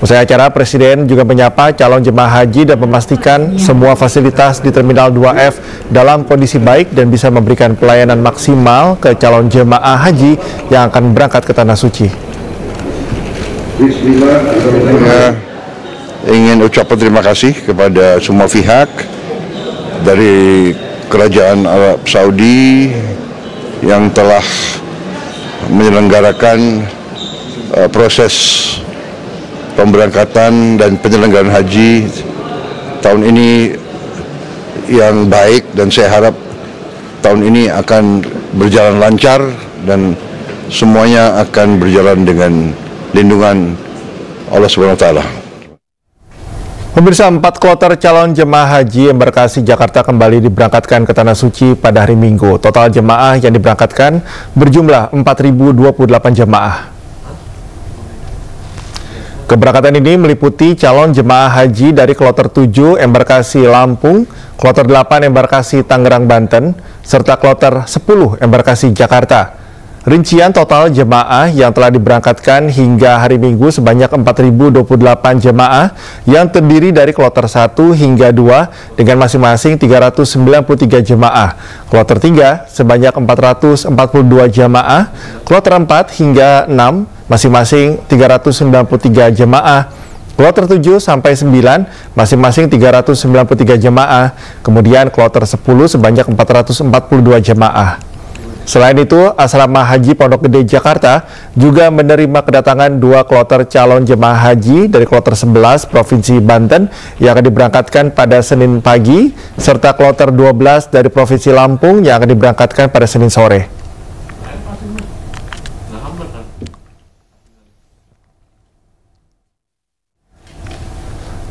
Usai acara, Presiden juga menyapa calon jemaah haji dan memastikan semua fasilitas di Terminal 2F dalam kondisi baik dan bisa memberikan pelayanan maksimal ke calon jemaah haji yang akan berangkat ke Tanah Suci. Saya ingin ucapkan terima kasih kepada semua pihak dari Kerajaan Arab Saudi yang telah menyelenggarakan proses pemberangkatan dan penyelenggaraan haji tahun ini yang baik, dan saya harap tahun ini akan berjalan lancar dan semuanya akan berjalan dengan lindungan Allah Subhanahu wa Ta'ala. Pemirsa, 4 kloter calon jemaah haji embarkasi Jakarta kembali diberangkatkan ke Tanah Suci pada hari Minggu. Total jemaah yang diberangkatkan berjumlah 4.028 jemaah. Keberangkatan ini meliputi calon jemaah haji dari kloter 7 embarkasi Lampung, kloter 8 embarkasi Tangerang, Banten, serta kloter 10 embarkasi Jakarta. Rincian total jemaah yang telah diberangkatkan hingga hari Minggu sebanyak 4.028 jemaah yang terdiri dari kloter 1 hingga 2 dengan masing-masing 393 jemaah, kloter 3 sebanyak 442 jemaah, kloter 4 hingga 6 masing-masing 393 jemaah, kloter 7 sampai 9 masing-masing 393 jemaah, kemudian kloter 10 sebanyak 442 jemaah. Selain itu, Asrama Haji Pondok Gede Jakarta juga menerima kedatangan 2 kloter calon jemaah haji dari kloter 11 Provinsi Banten yang akan diberangkatkan pada Senin pagi, serta kloter 12 dari Provinsi Lampung yang akan diberangkatkan pada Senin sore.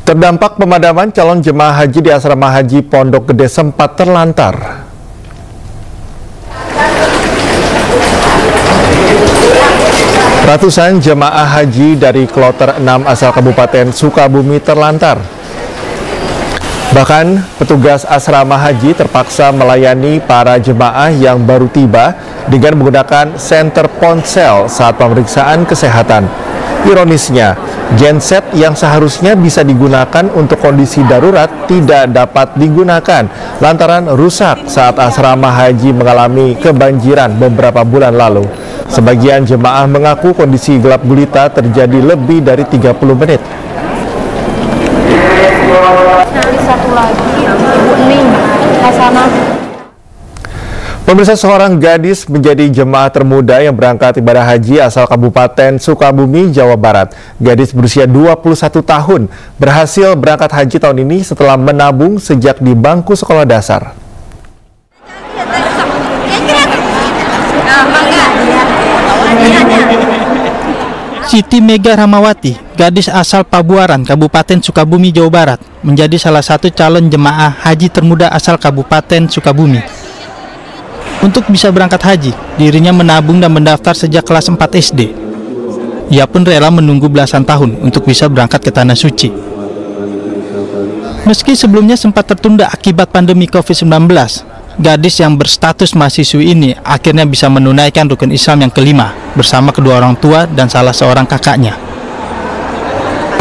Terdampak pemadaman, calon jemaah haji di Asrama Haji Pondok Gede sempat terlantar. Ratusan jemaah haji dari kloter 6 asal Kabupaten Sukabumi terlantar. Bahkan petugas asrama haji terpaksa melayani para jemaah yang baru tiba dengan menggunakan senter ponsel saat pemeriksaan kesehatan. Ironisnya, genset yang seharusnya bisa digunakan untuk kondisi darurat tidak dapat digunakan lantaran rusak saat asrama haji mengalami kebanjiran beberapa bulan lalu. Sebagian jemaah mengaku kondisi gelap gulita terjadi lebih dari 30 menit. Satu lagi, Ibu Ning, ke sana. Pemirsa, seorang gadis menjadi jemaah termuda yang berangkat ibadah haji asal Kabupaten Sukabumi, Jawa Barat. Gadis berusia 21 tahun berhasil berangkat haji tahun ini setelah menabung sejak di bangku sekolah dasar. Siti Mega Ramawati, gadis asal Pabuaran, Kabupaten Sukabumi, Jawa Barat, menjadi salah satu calon jemaah haji termuda asal Kabupaten Sukabumi. Untuk bisa berangkat haji, dirinya menabung dan mendaftar sejak kelas 4 SD. Ia pun rela menunggu belasan tahun untuk bisa berangkat ke Tanah Suci. Meski sebelumnya sempat tertunda akibat pandemi COVID-19, gadis yang berstatus mahasiswi ini akhirnya bisa menunaikan rukun Islam yang kelima bersama kedua orang tua dan salah seorang kakaknya.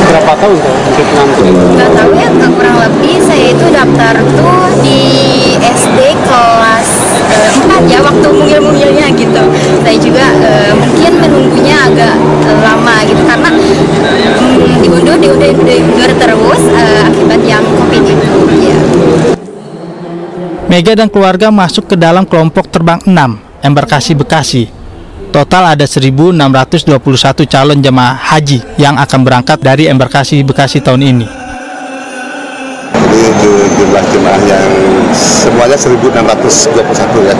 Berapa tahun tuh untuk nanti? Nggak tahu ya, kurang lebih saya itu daftar tuh di SD kelas 4 ya, waktu mungil-mungilnya gitu. Saya juga mungkin menunggunya agak lama gitu karena diundur terus akibat yang COVID itu ya. Mega dan keluarga masuk ke dalam kelompok terbang 6, embarkasi Bekasi. Total ada 1.621 calon jemaah haji yang akan berangkat dari embarkasi Bekasi tahun ini. Jadi jumlah jemaah yang semuanya 1.621 ya.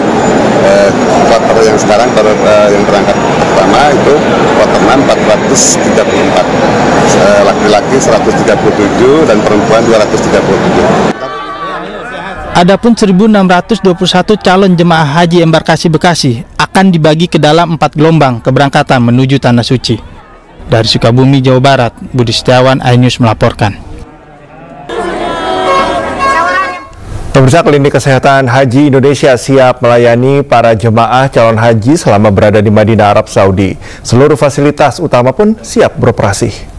Kloter yang sekarang yang berangkat pertama itu kloter 6 434, laki-laki 137 dan perempuan 237. Adapun 1.621 calon jemaah haji embarkasi Bekasi akan dibagi ke dalam 4 gelombang keberangkatan menuju Tanah Suci. Dari Sukabumi, Jawa Barat, Budi Setiawan, iNews melaporkan. Pemirsa, Klinik Kesehatan Haji Indonesia siap melayani para jemaah calon haji selama berada di Madinah, Arab Saudi. Seluruh fasilitas utama pun siap beroperasi.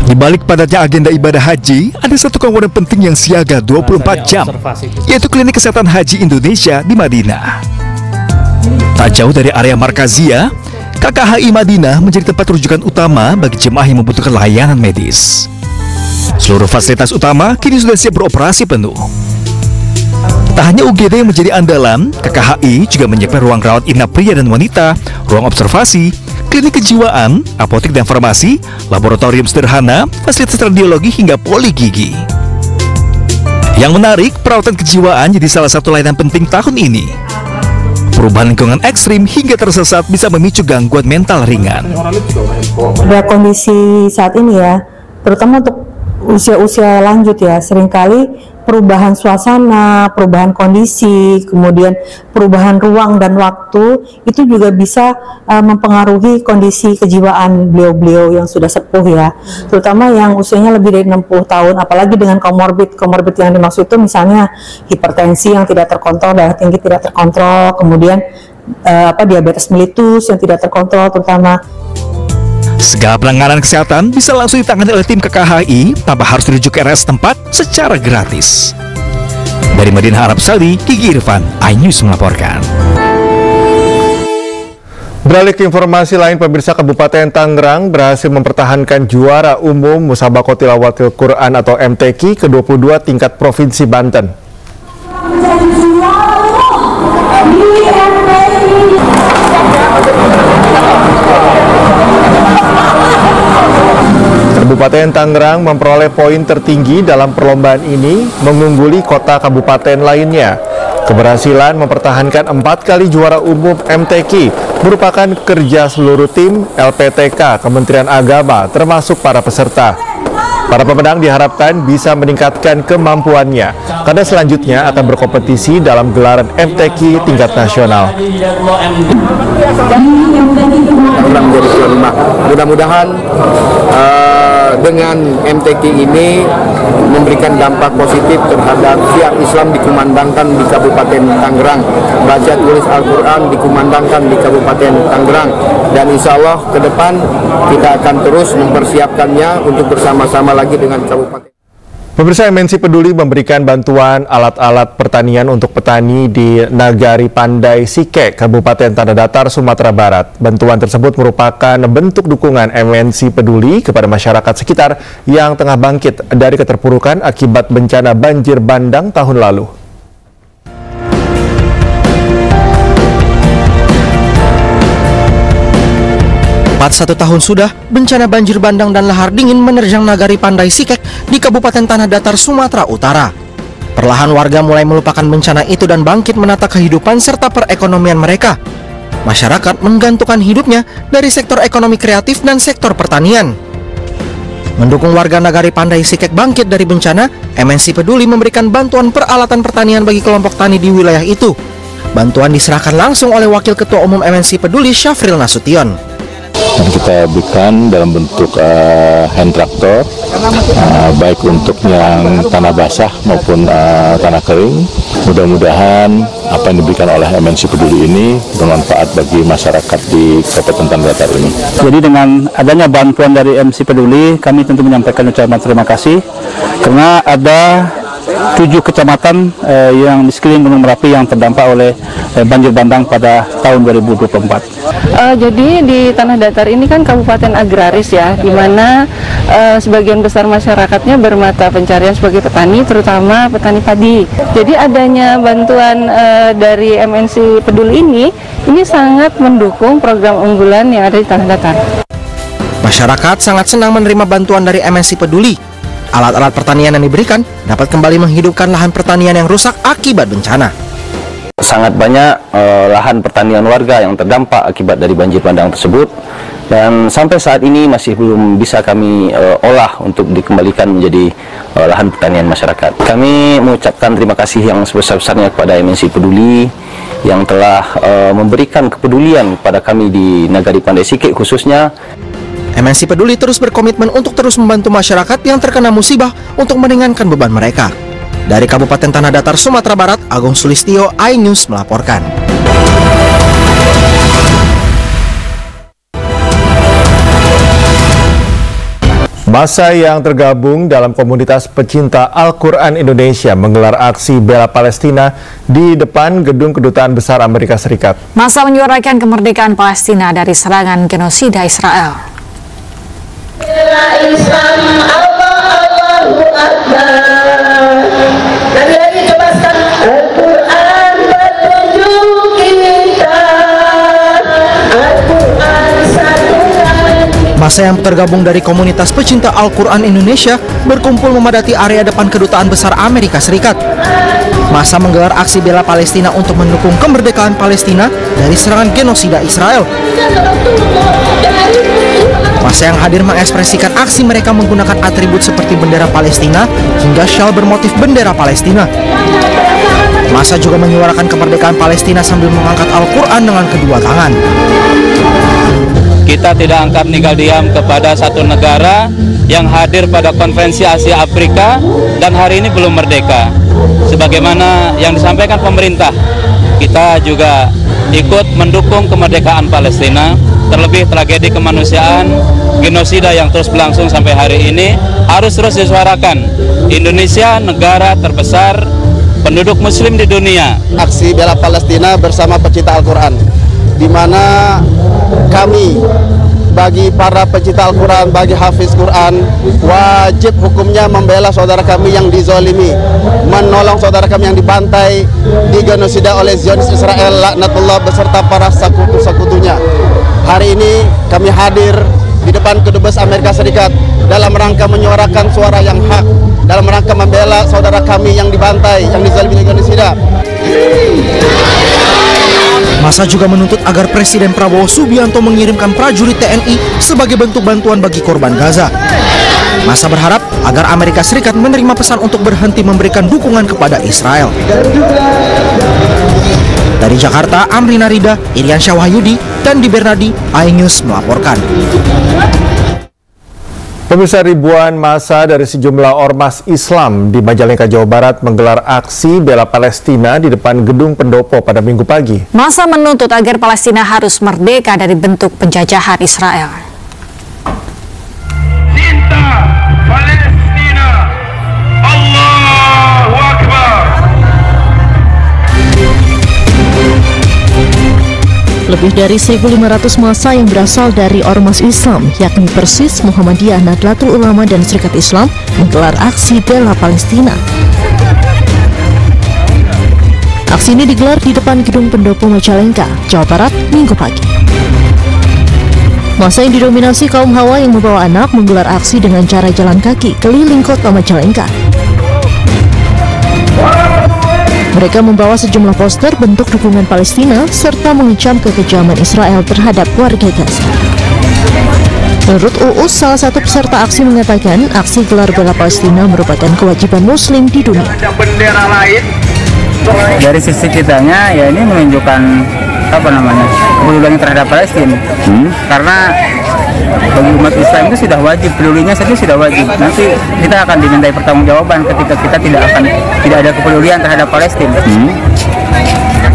Di balik padatnya agenda ibadah haji, ada satu komponen penting yang siaga 24 jam, yaitu Klinik Kesehatan Haji Indonesia di Madinah. Tak jauh dari area Markazia, KKHI Madinah menjadi tempat rujukan utama bagi jemaah yang membutuhkan layanan medis. Seluruh fasilitas utama kini sudah siap beroperasi penuh. Tak hanya UGD yang menjadi andalan, KKHI juga menyiapkan ruang rawat inap pria dan wanita, ruang observasi, klinik kejiwaan, apotek dan farmasi, laboratorium sederhana, fasilitas radiologi hingga poli gigi. Yang menarik, perawatan kejiwaan jadi salah satu layanan penting tahun ini. Perubahan lingkungan ekstrim hingga tersesat bisa memicu gangguan mental ringan. Pada kondisi saat ini ya, terutama untuk usia-usia lanjut ya, seringkali perubahan suasana, perubahan kondisi, kemudian perubahan ruang dan waktu itu juga bisa mempengaruhi kondisi kejiwaan beliau-beliau yang sudah sepuh ya, terutama yang usianya lebih dari 60 tahun, apalagi dengan komorbid yang dimaksud itu misalnya hipertensi yang tidak terkontrol, darah tinggi tidak terkontrol, kemudian diabetes mellitus yang tidak terkontrol terutama. Segala penanganan kesehatan bisa langsung ditangani oleh tim KKHI tanpa harus dirujuk ke RS tempat secara gratis. Dari Madinah, Arab Saudi, Gigi Irfan, iNews melaporkan. Beralih ke informasi lain, pemirsa, Kabupaten Tangerang berhasil mempertahankan juara umum Musabaqah Tilawatil Quran atau MTQ ke-22 tingkat Provinsi Banten. Kabupaten Tangerang memperoleh poin tertinggi dalam perlombaan ini, mengungguli kota kabupaten lainnya. Keberhasilan mempertahankan 4 kali juara umum MTQ merupakan kerja seluruh tim LPTK, Kementerian Agama, termasuk para peserta. Para pemenang diharapkan bisa meningkatkan kemampuannya, karena selanjutnya akan berkompetisi dalam gelaran MTQ tingkat nasional. Mudah-mudahan dengan MTQ ini memberikan dampak positif terhadap syiar Islam dikumandangkan di Kabupaten Tangerang, baca tulis Al-Quran dikumandangkan di Kabupaten Tangerang, dan insya Allah ke depan kita akan terus mempersiapkannya untuk bersama-sama lagi dengan Kabupaten. Pemirsa, MNC Peduli memberikan bantuan alat-alat pertanian untuk petani di Nagari Pandai Sike, Kabupaten Tanah Datar, Sumatera Barat. Bantuan tersebut merupakan bentuk dukungan MNC Peduli kepada masyarakat sekitar yang tengah bangkit dari keterpurukan akibat bencana banjir bandang tahun lalu. 1 tahun sudah, bencana banjir bandang dan lahar dingin menerjang Nagari Pandai Sike di Kabupaten Tanah Datar, Sumatera Utara. Perlahan warga mulai melupakan bencana itu dan bangkit menata kehidupan serta perekonomian mereka. Masyarakat menggantungkan hidupnya dari sektor ekonomi kreatif dan sektor pertanian. Mendukung warga Nagari Pandai Sike bangkit dari bencana, MNC Peduli memberikan bantuan peralatan pertanian bagi kelompok tani di wilayah itu. Bantuan diserahkan langsung oleh Wakil Ketua Umum MNC Peduli, Syafril Nasution. Dan kita berikan dalam bentuk hand traktor, baik untuk yang tanah basah maupun tanah kering. Mudah-mudahan apa yang diberikan oleh MNC Peduli ini bermanfaat bagi masyarakat di Kabupaten Tanah Datar ini. Jadi dengan adanya bantuan dari MNC Peduli, kami tentu menyampaikan ucapan terima kasih karena ada 7 kecamatan yang di sekeliling Gunung Merapi yang terdampak oleh banjir bandang pada tahun 2024. Jadi di Tanah Datar ini kan kabupaten agraris ya, di mana sebagian besar masyarakatnya bermata pencarian sebagai petani, terutama petani padi. Jadi adanya bantuan dari MNC Peduli ini sangat mendukung program unggulan yang ada di Tanah Datar. Masyarakat sangat senang menerima bantuan dari MNC Peduli. Alat-alat pertanian yang diberikan dapat kembali menghidupkan lahan pertanian yang rusak akibat bencana. Sangat banyak lahan pertanian warga yang terdampak akibat dari banjir bandang tersebut, dan sampai saat ini masih belum bisa kami olah untuk dikembalikan menjadi lahan pertanian masyarakat. Kami mengucapkan terima kasih yang sebesar-besarnya kepada MNC Peduli yang telah memberikan kepedulian kepada kami di Nagari Pandai Sike khususnya. MNC Peduli terus berkomitmen untuk terus membantu masyarakat yang terkena musibah untuk meringankan beban mereka. Dari Kabupaten Tanah Datar, Sumatera Barat, Agung Sulistyo, iNews melaporkan. Massa yang tergabung dalam komunitas pecinta Al-Quran Indonesia menggelar aksi bela Palestina di depan gedung Kedutaan Besar Amerika Serikat. Massa menyuarakan kemerdekaan Palestina dari serangan genosida Israel. Islam Allahu Akbar. Lagi cepaskan Al-Quran petunjuk kita. Al-Quran satuan. Massa yang tergabung dari komunitas pecinta Al-Quran Indonesia berkumpul memadati area depan Kedutaan Besar Amerika Serikat. Massa menggelar aksi bela Palestina untuk mendukung kemerdekaan Palestina dari serangan genosida Israel. Massa yang hadir mengekspresikan aksi mereka menggunakan atribut seperti bendera Palestina hingga syal bermotif bendera Palestina. Massa juga menyuarakan kemerdekaan Palestina sambil mengangkat Al-Quran dengan kedua tangan. Kita tidak akan tinggal diam kepada satu negara yang hadir pada konferensi Asia Afrika dan hari ini belum merdeka. Sebagaimana yang disampaikan pemerintah, kita juga ikut mendukung kemerdekaan Palestina, terlebih tragedi kemanusiaan, genosida yang terus berlangsung sampai hari ini harus terus disuarakan. Indonesia negara terbesar penduduk muslim di dunia. Aksi bela Palestina bersama pecinta Al-Quran, di mana kami bagi para pecinta Al-Quran, bagi hafiz Quran, wajib hukumnya membela saudara kami yang dizolimi, menolong saudara kami yang dibantai, digenosida oleh Zionis Israel, laknatullah, beserta para sekutu-sekutunya. Hari ini kami hadir di depan Kedubes Amerika Serikat dalam rangka menyuarakan suara yang hak, dalam rangka membela saudara kami yang dibantai, yang dizalimi genosida. Massa juga menuntut agar Presiden Prabowo Subianto mengirimkan prajurit TNI sebagai bentuk bantuan bagi korban Gaza. Massa berharap agar Amerika Serikat menerima pesan untuk berhenti memberikan dukungan kepada Israel. Dari Jakarta, Amrina Rida, Irian Syahwahyudi, dan Di Bernardi, iNews melaporkan. Pemirsa, ribuan massa dari sejumlah ormas Islam di Majalengka, Jawa Barat menggelar aksi bela Palestina di depan gedung pendopo pada Minggu pagi. Massa menuntut agar Palestina harus merdeka dari bentuk penjajahan Israel. Cinta Palestina, Allahu Akbar. Lebih dari 1.500 massa yang berasal dari ormas Islam, yakni Persis, Muhammadiyah, Nahdlatul Ulama, dan Serikat Islam menggelar aksi bela Palestina. Aksi ini digelar di depan gedung pendopo Majalengka, Jawa Barat, Minggu pagi. Massa yang didominasi kaum hawa yang membawa anak menggelar aksi dengan cara jalan kaki keliling kota Majalengka. Mereka membawa sejumlah poster bentuk dukungan Palestina serta mengecam kekejaman Israel terhadap warga Gaza. Menurut Uus, salah satu peserta aksi mengatakan aksi gelar bela Palestina merupakan kewajiban Muslim di dunia. Dari sisi kitanya, ya ini menunjukkan kepedulian terhadap Palestina. Karena bagi umat Islam itu sudah wajib, pedulinya saja sudah wajib. Nanti kita akan dimintai pertanggungjawaban ketika kita tidak ada kepedulian terhadap Palestina.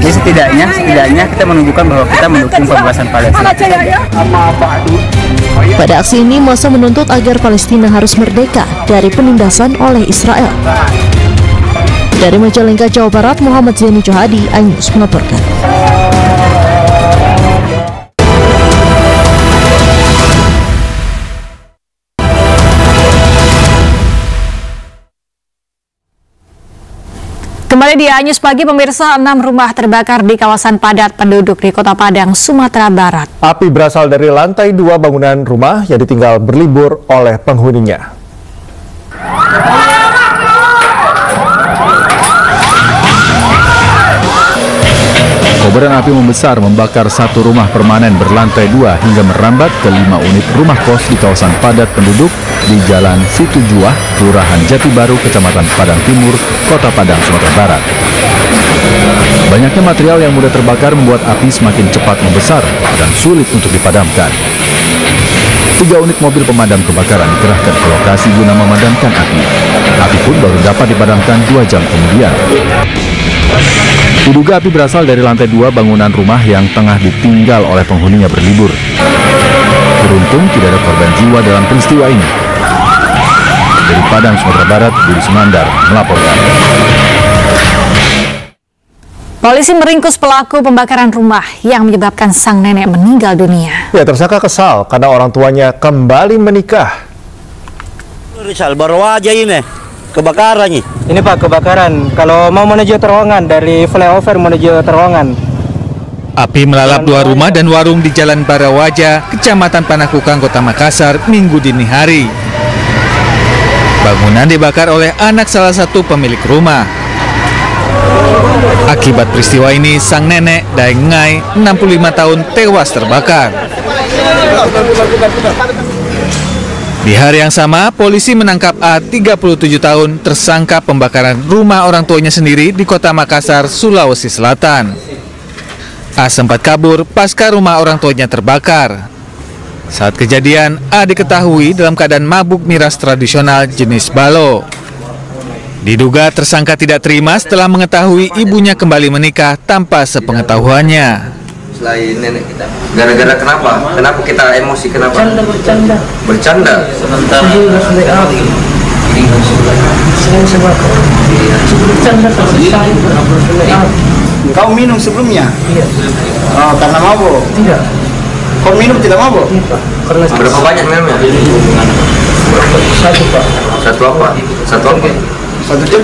Jadi setidaknya kita menunjukkan bahwa kita mendukung pembebasan Palestina. Pada aksi ini, massa menuntut agar Palestina harus merdeka dari penindasan oleh Israel. Dari Majalengka, Jawa Barat, Muhammad Zaini Johadi, iNews melaporkan. Kembali di iNews Pagi, pemirsa, 6 rumah terbakar di kawasan padat penduduk di Kota Padang, Sumatera Barat. Api berasal dari lantai 2 bangunan rumah yang ditinggal berlibur oleh penghuninya. Kobaran api membesar membakar satu rumah permanen berlantai 2 hingga merambat ke 5 unit rumah kos di kawasan padat penduduk di Jalan Situ Juah, Kelurahan Jati Baru, Kecamatan Padang Timur, Kota Padang, Sumatera Barat. Banyaknya material yang mudah terbakar membuat api semakin cepat membesar dan sulit untuk dipadamkan. 3 unit mobil pemadam kebakaran dikerahkan ke lokasi guna memadamkan api. Api pun baru dapat dipadamkan 2 jam kemudian. Diduga api berasal dari lantai 2 bangunan rumah yang tengah ditinggal oleh penghuninya berlibur. Beruntung tidak ada korban jiwa dalam peristiwa ini. Dari Padang, Sumatera Barat, Budi Sumandar melaporkan. Polisi meringkus pelaku pembakaran rumah yang menyebabkan sang nenek meninggal dunia. Ya, tersangka kesal karena orang tuanya kembali menikah. Rizal, baru aja ini kebakaran nih. Ini Pak, kebakaran. Kalau mau menuju terowongan, dari flyover menuju terowongan. Api melalap 2 rumah dan warung di Jalan Barawaja, Kecamatan Panakukang, Kota Makassar, Minggu dini hari. Bangunan dibakar oleh anak salah satu pemilik rumah. Akibat peristiwa ini, sang nenek Daeng Ngai, 65 tahun, tewas terbakar. Di hari yang sama, polisi menangkap A, 37 tahun, tersangka pembakaran rumah orang tuanya sendiri di Kota Makassar, Sulawesi Selatan. A sempat kabur pasca rumah orang tuanya terbakar. Saat kejadian, A diketahui dalam keadaan mabuk miras tradisional jenis balo. Diduga tersangka tidak terima setelah mengetahui ibunya kembali menikah tanpa sepengetahuannya. Selain nenek kita, gara-gara kenapa? Kenapa kita emosi? Kenapa? Bercanda. Bercanda. Sementara kau minum sebelumnya? Iya. Oh, karena mabuk? Tidak. Kau minum tidak mabuk? Tidak. Berapa banyak minumnya? Satu, Pak. Satu apa? Satu apa? Satu jam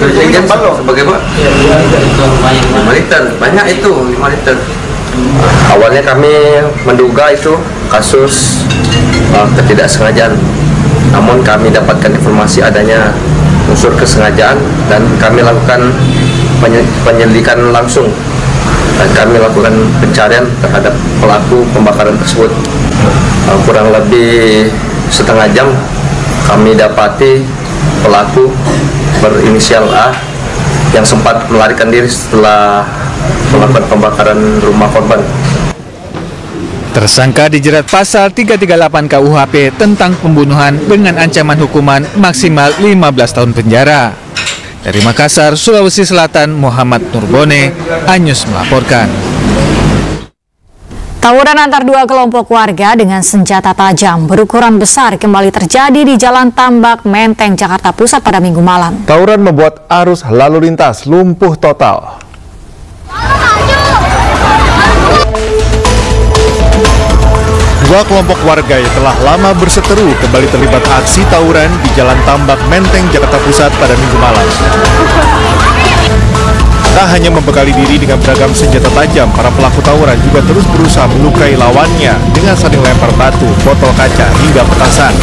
sebagai Pak? 5 liter. Banyak itu, 5 liter. Awalnya kami menduga itu kasus ketidaksengajaan. Namun kami dapatkan informasi adanya unsur kesengajaan dan kami lakukan penyelidikan langsung. Dan kami lakukan pencarian terhadap pelaku pembakaran tersebut. Kurang lebih setengah jam kami dapati pelaku berinisial A yang sempat melarikan diri setelah melakukan pembakaran rumah korban. Tersangka dijerat pasal 338 KUHP tentang pembunuhan dengan ancaman hukuman maksimal 15 tahun penjara. Dari Makassar, Sulawesi Selatan, Muhammad Nurbone, Anyus melaporkan. Tawuran antar dua kelompok warga dengan senjata tajam berukuran besar kembali terjadi di Jalan Tambak, Menteng, Jakarta Pusat pada Minggu malam. Tawuran membuat arus lalu lintas lumpuh total. Dua kelompok warga yang telah lama berseteru kembali terlibat aksi tawuran di Jalan Tambak, Menteng, Jakarta Pusat pada Minggu malam. Tak hanya membekali diri dengan beragam senjata tajam, para pelaku tawuran juga terus berusaha melukai lawannya dengan saling lempar batu, botol kaca, hingga petasan.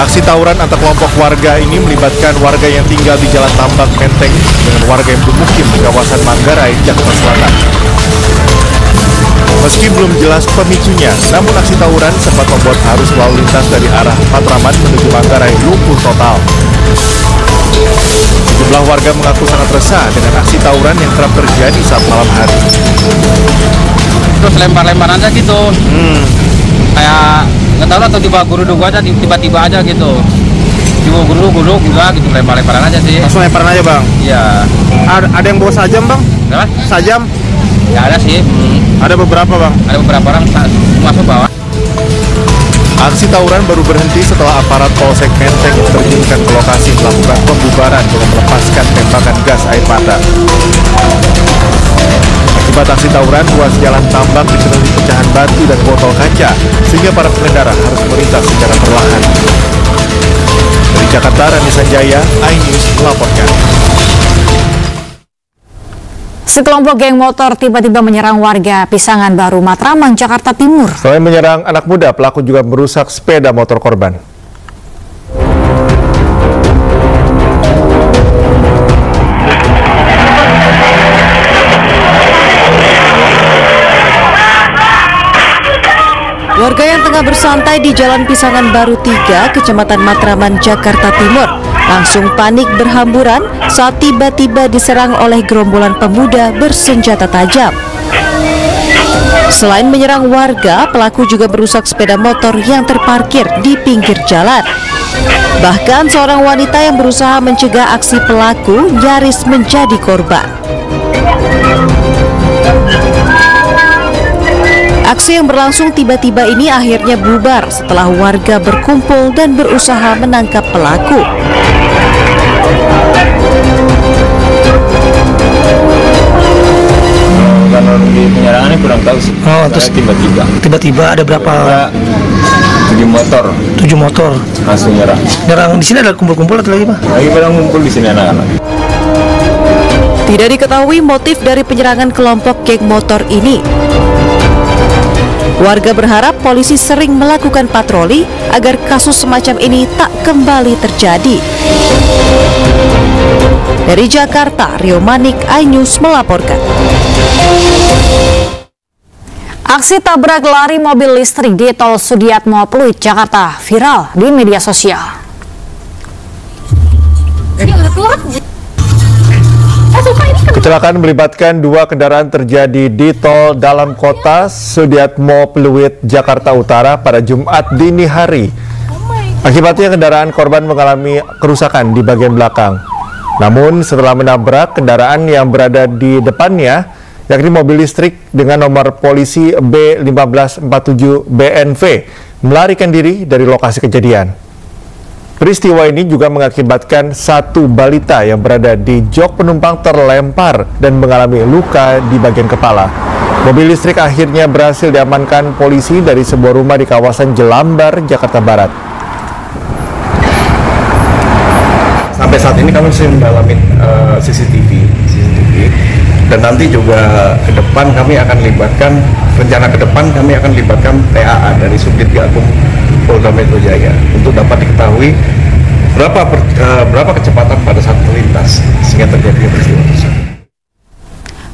Aksi tawuran antar kelompok warga ini melibatkan warga yang tinggal di Jalan Tambak, Menteng dengan warga yang bermukim di kawasan Manggarai, Jakarta Selatan. Meski belum jelas pemicunya, namun aksi tawuran sempat membuat arus lalu lintas dari arah Matraman menuju Manggarai lumpuh total. Sejumlah warga mengaku sangat resah dengan aksi tawuran yang kerap terjadi saat malam hari. Terus lempar-lempar aja gitu. Kayak nggak tahu lah, atau geruduk aja tiba-tiba aja gitu. Geruduk juga gitu, lempar-lemparan aja sih. Langsung lemparan aja, Bang? Iya. Ada yang bawa sajam, Bang? Apa? Sajam? Ya ada sih. Ada beberapa, Bang? Ada beberapa orang masuk bawah. Aksi tawuran baru berhenti setelah aparat Polsek Menteng diterjunkan ke lokasi melakukan pembubaran dengan melepaskan tembakan gas air mata. Akibat aksi tawuran, ruas Jalan Tambak dipenuhi pecahan batu dan botol kaca, sehingga para pengendara harus melintas secara perlahan. Dari Jakarta, Rani Sanjaya, iNews melaporkan. Sekelompok geng motor tiba-tiba menyerang warga Pisangan Baru, Matraman, Jakarta Timur. Selain menyerang anak muda, pelaku juga merusak sepeda motor korban. Warga yang tengah bersantai di Jalan Pisangan Baru 3, Kecamatan Matraman, Jakarta Timur, langsung panik berhamburan saat tiba-tiba diserang oleh gerombolan pemuda bersenjata tajam. Selain menyerang warga, pelaku juga merusak sepeda motor yang terparkir di pinggir jalan. Bahkan seorang wanita yang berusaha mencegah aksi pelaku nyaris menjadi korban. Aksi yang berlangsung tiba-tiba ini akhirnya bubar setelah warga berkumpul dan berusaha menangkap pelaku. Kalau di penyerangannya kurang tahu sih. Oh, terus tiba-tiba ada berapa? 7 motor. 7 motor. Langsung nyerang. Nyerang di sini ada kumpul-kumpul atau lagi, Pak? Lagi pada ngumpul di sini anak-anak. Tidak diketahui motif dari penyerangan kelompok geng motor ini. Warga berharap polisi sering melakukan patroli agar kasus semacam ini tak kembali terjadi. Dari Jakarta, Rio Manik, iNews melaporkan. Aksi tabrak lari mobil listrik di Tol Sudiatmo Pluit, Jakarta viral di media sosial. Kecelakaan melibatkan dua kendaraan terjadi di tol dalam kota Sudiatmo Pluit, Jakarta Utara pada Jumat dini hari. Akibatnya kendaraan korban mengalami kerusakan di bagian belakang. Namun setelah menabrak kendaraan yang berada di depannya, yakni mobil listrik dengan nomor polisi B1547 BNV, melarikan diri dari lokasi kejadian. Peristiwa ini juga mengakibatkan satu balita yang berada di jok penumpang terlempar dan mengalami luka di bagian kepala. Mobil listrik akhirnya berhasil diamankan polisi dari sebuah rumah di kawasan Jelambar, Jakarta Barat. Sampai saat ini kami masih mendalami CCTV, dan nanti juga ke depan kami akan libatkan, rencana ke depan kami akan libatkan TAA dari Subdit Gakum Polda Metro Jaya untuk dapat diketahui berapa kecepatan pada saat melintas sehingga terjadi peristiwa tersebut.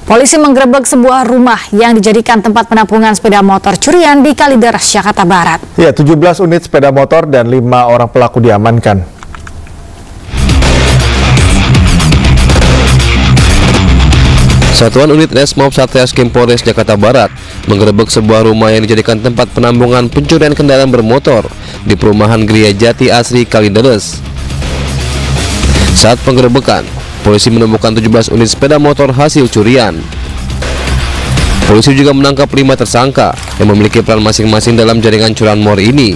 Polisi menggerebek sebuah rumah yang dijadikan tempat penampungan sepeda motor curian di Kalideres, Jakarta Barat. Ya, 17 unit sepeda motor dan 5 orang pelaku diamankan. Satuan Unit Resmob Satreskrim Polres Jakarta Barat menggerebek sebuah rumah yang dijadikan tempat penampungan pencurian kendaraan bermotor di perumahan Gria Jati Asri, Kalideres. Saat penggerebekan, polisi menemukan 17 unit sepeda motor hasil curian. Polisi juga menangkap 5 tersangka yang memiliki peran masing-masing dalam jaringan curanmor ini.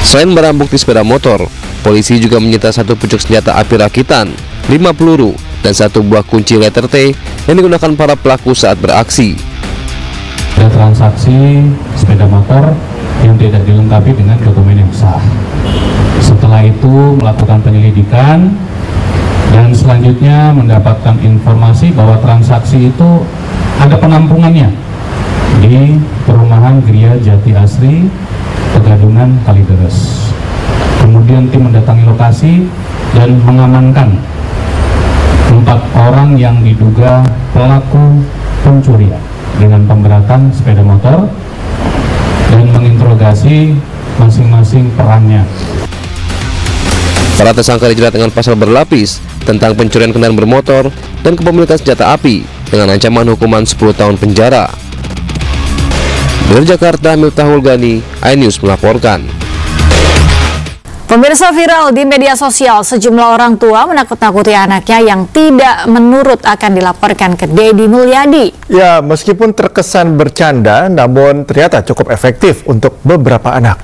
Selain barang bukti sepeda motor, polisi juga menyita 1 pucuk senjata api rakitan, 5 peluru, dan 1 buah kunci letter T yang digunakan para pelaku saat beraksi. Ada transaksi sepeda motor yang tidak dilengkapi dengan dokumen yang sah. Setelah itu melakukan penyelidikan dan selanjutnya mendapatkan informasi bahwa transaksi itu ada penampungannya di perumahan Gria Jati Asri, Pegadungan, Kalideres. Kemudian tim mendatangi lokasi dan mengamankan 4 orang yang diduga pelaku pencurian dengan pemberatan sepeda motor dan menginterogasi masing-masing perannya. Para tersangka dijerat dengan pasal berlapis tentang pencurian kendaraan bermotor dan kepemilikan senjata api dengan ancaman hukuman 10 tahun penjara. Dari Jakarta, Miftahul Gani, iNews melaporkan. Pemirsa, viral di media sosial, sejumlah orang tua menakut-nakuti anaknya yang tidak menurut akan dilaporkan ke Deddy Mulyadi. Ya, meskipun terkesan bercanda, namun ternyata cukup efektif untuk beberapa anak.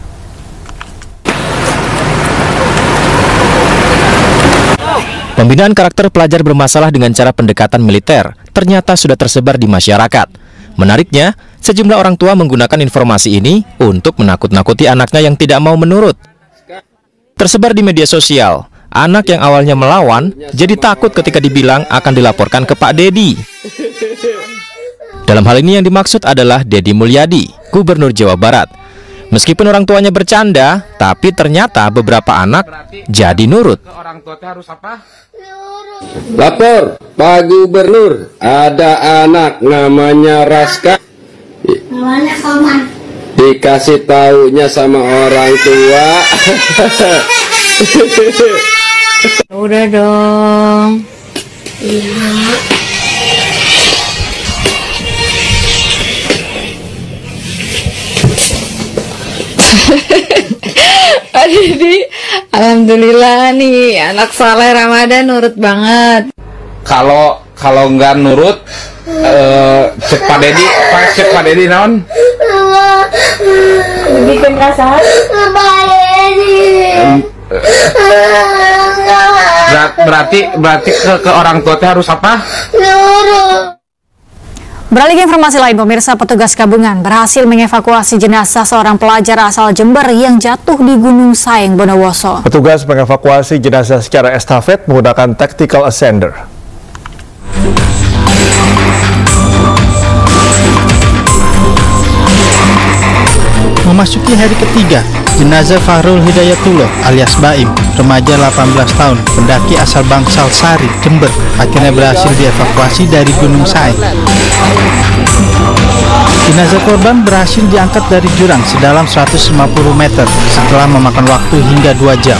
Pembinaan karakter pelajar bermasalah dengan cara pendekatan militer ternyata sudah tersebar di masyarakat. Menariknya, sejumlah orang tua menggunakan informasi ini untuk menakut-nakuti anaknya yang tidak mau menurut. Tersebar di media sosial, anak yang awalnya melawan jadi takut ketika dibilang akan dilaporkan ke Pak Deddy. Dalam hal ini yang dimaksud adalah Deddy Mulyadi, Gubernur Jawa Barat. Meskipun orang tuanya bercanda, tapi ternyata beberapa anak jadi nurut. Lapor, Pak Gubernur, ada anak namanya Raska. Dikasih taunya sama orang tua. Udah dong. Iya. Pak Deddy, alhamdulillah nih anak saleh Ramadan nurut banget. Kalau nggak nurut, cek Pak Deddy naon? Bikin kasar. Pak Deddy. Berarti ke orang tua harus apa? Nurut. Beralih ke informasi lain, pemirsa, petugas gabungan berhasil mengevakuasi jenazah seorang pelajar asal Jember yang jatuh di Gunung Saeng, Bondowoso. Petugas mengevakuasi jenazah secara estafet menggunakan tactical ascender. Memasuki hari ketiga, jenazah Fahrul Hidayatullah alias Baim, remaja 18 tahun, pendaki asal Bangsal Sari, Jember, akhirnya berhasil dievakuasi dari Gunung Saeng. Jenazah korban berhasil diangkat dari jurang sedalam 150 meter setelah memakan waktu hingga 2 jam.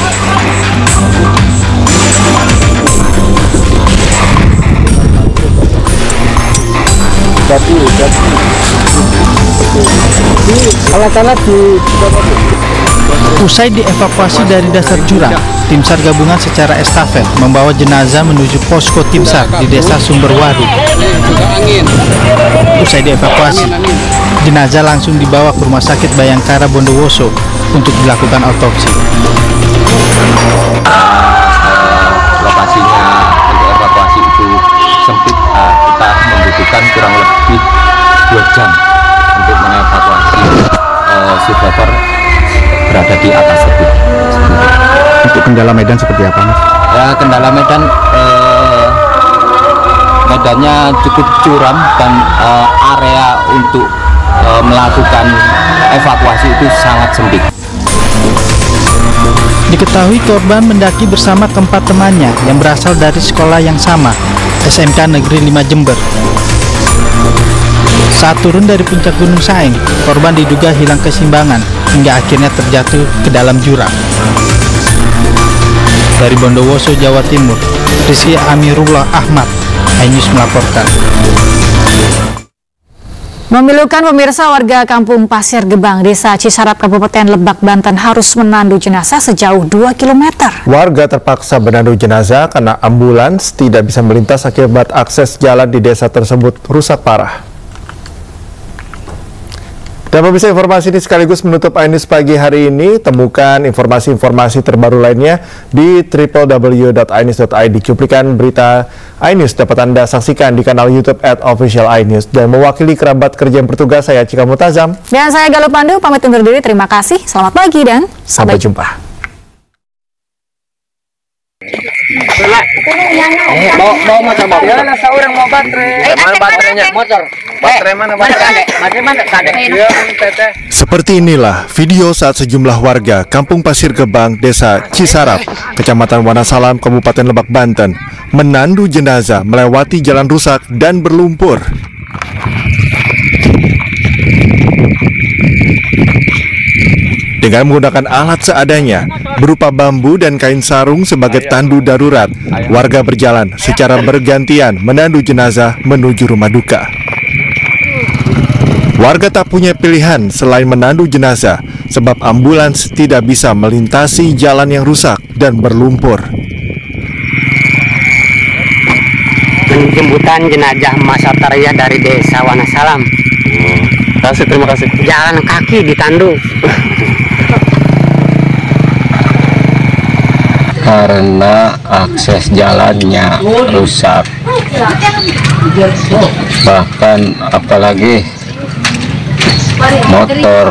Usai dievakuasi dari dasar jurang, tim SAR gabungan secara estafet membawa jenazah menuju posko tim SAR di desa Sumberwaru. Usai dievakuasi, jenazah langsung dibawa ke Rumah Sakit Bayangkara Bondowoso untuk dilakukan autopsi. Lokasinya untuk evakuasi itu sempit, kita membutuhkan kurang lebih 2 jam untuk mengevakuasi survivor berada di atas tebing. Untuk kendala medan seperti apa, Mas? Ya, kendala medan medannya cukup curam dan area untuk melakukan evakuasi itu sangat sempit. Diketahui korban mendaki bersama keempat temannya yang berasal dari sekolah yang sama, SMK Negeri 5 Jember. Saat turun dari puncak Gunung Saeng, korban diduga hilang keseimbangan hingga akhirnya terjatuh ke dalam jurang. Dari Bondowoso, Jawa Timur, Rizky Amirullah Ahmad, iNews melaporkan. Memilukan pemirsa, warga Kampung Pasir Gebang, Desa Cisarap, Kabupaten Lebak, Banten harus menandu jenazah sejauh 2 km. Warga terpaksa menandu jenazah karena ambulans tidak bisa melintas akibat akses jalan di desa tersebut rusak parah. Dan pemirsa, informasi ini sekaligus menutup iNews pagi hari ini. Temukan informasi-informasi terbaru lainnya di www.inews.id. Cuplikan berita iNews dapat Anda saksikan di kanal YouTube @officialinews. Dan mewakili kerabat kerja yang bertugas, saya Cika Mutazam. Dan saya Galuh Pandu, pamit undur diri. Terima kasih, selamat pagi dan sampai jumpa. Mau motor bawa. Ya, seorang mau baterai. Mana baterainya? Motor. Baterai mana? Baterai mana? Seperti inilah video saat sejumlah warga Kampung Pasir Gebang, Desa Cisarap, Kecamatan Wonosalam, Kabupaten Lebak, Banten, menandu jenazah melewati jalan rusak dan berlumpur. Dengan menggunakan alat seadanya, berupa bambu dan kain sarung sebagai tandu darurat, warga berjalan secara bergantian menandu jenazah menuju rumah duka. Warga tak punya pilihan selain menandu jenazah, sebab ambulans tidak bisa melintasi jalan yang rusak dan berlumpur. Penjemputan jenazah Mas Satarya dari Desa Wonosalam. Terima kasih. Jalan kaki ditandu. Karena akses jalannya rusak, bahkan apalagi motor.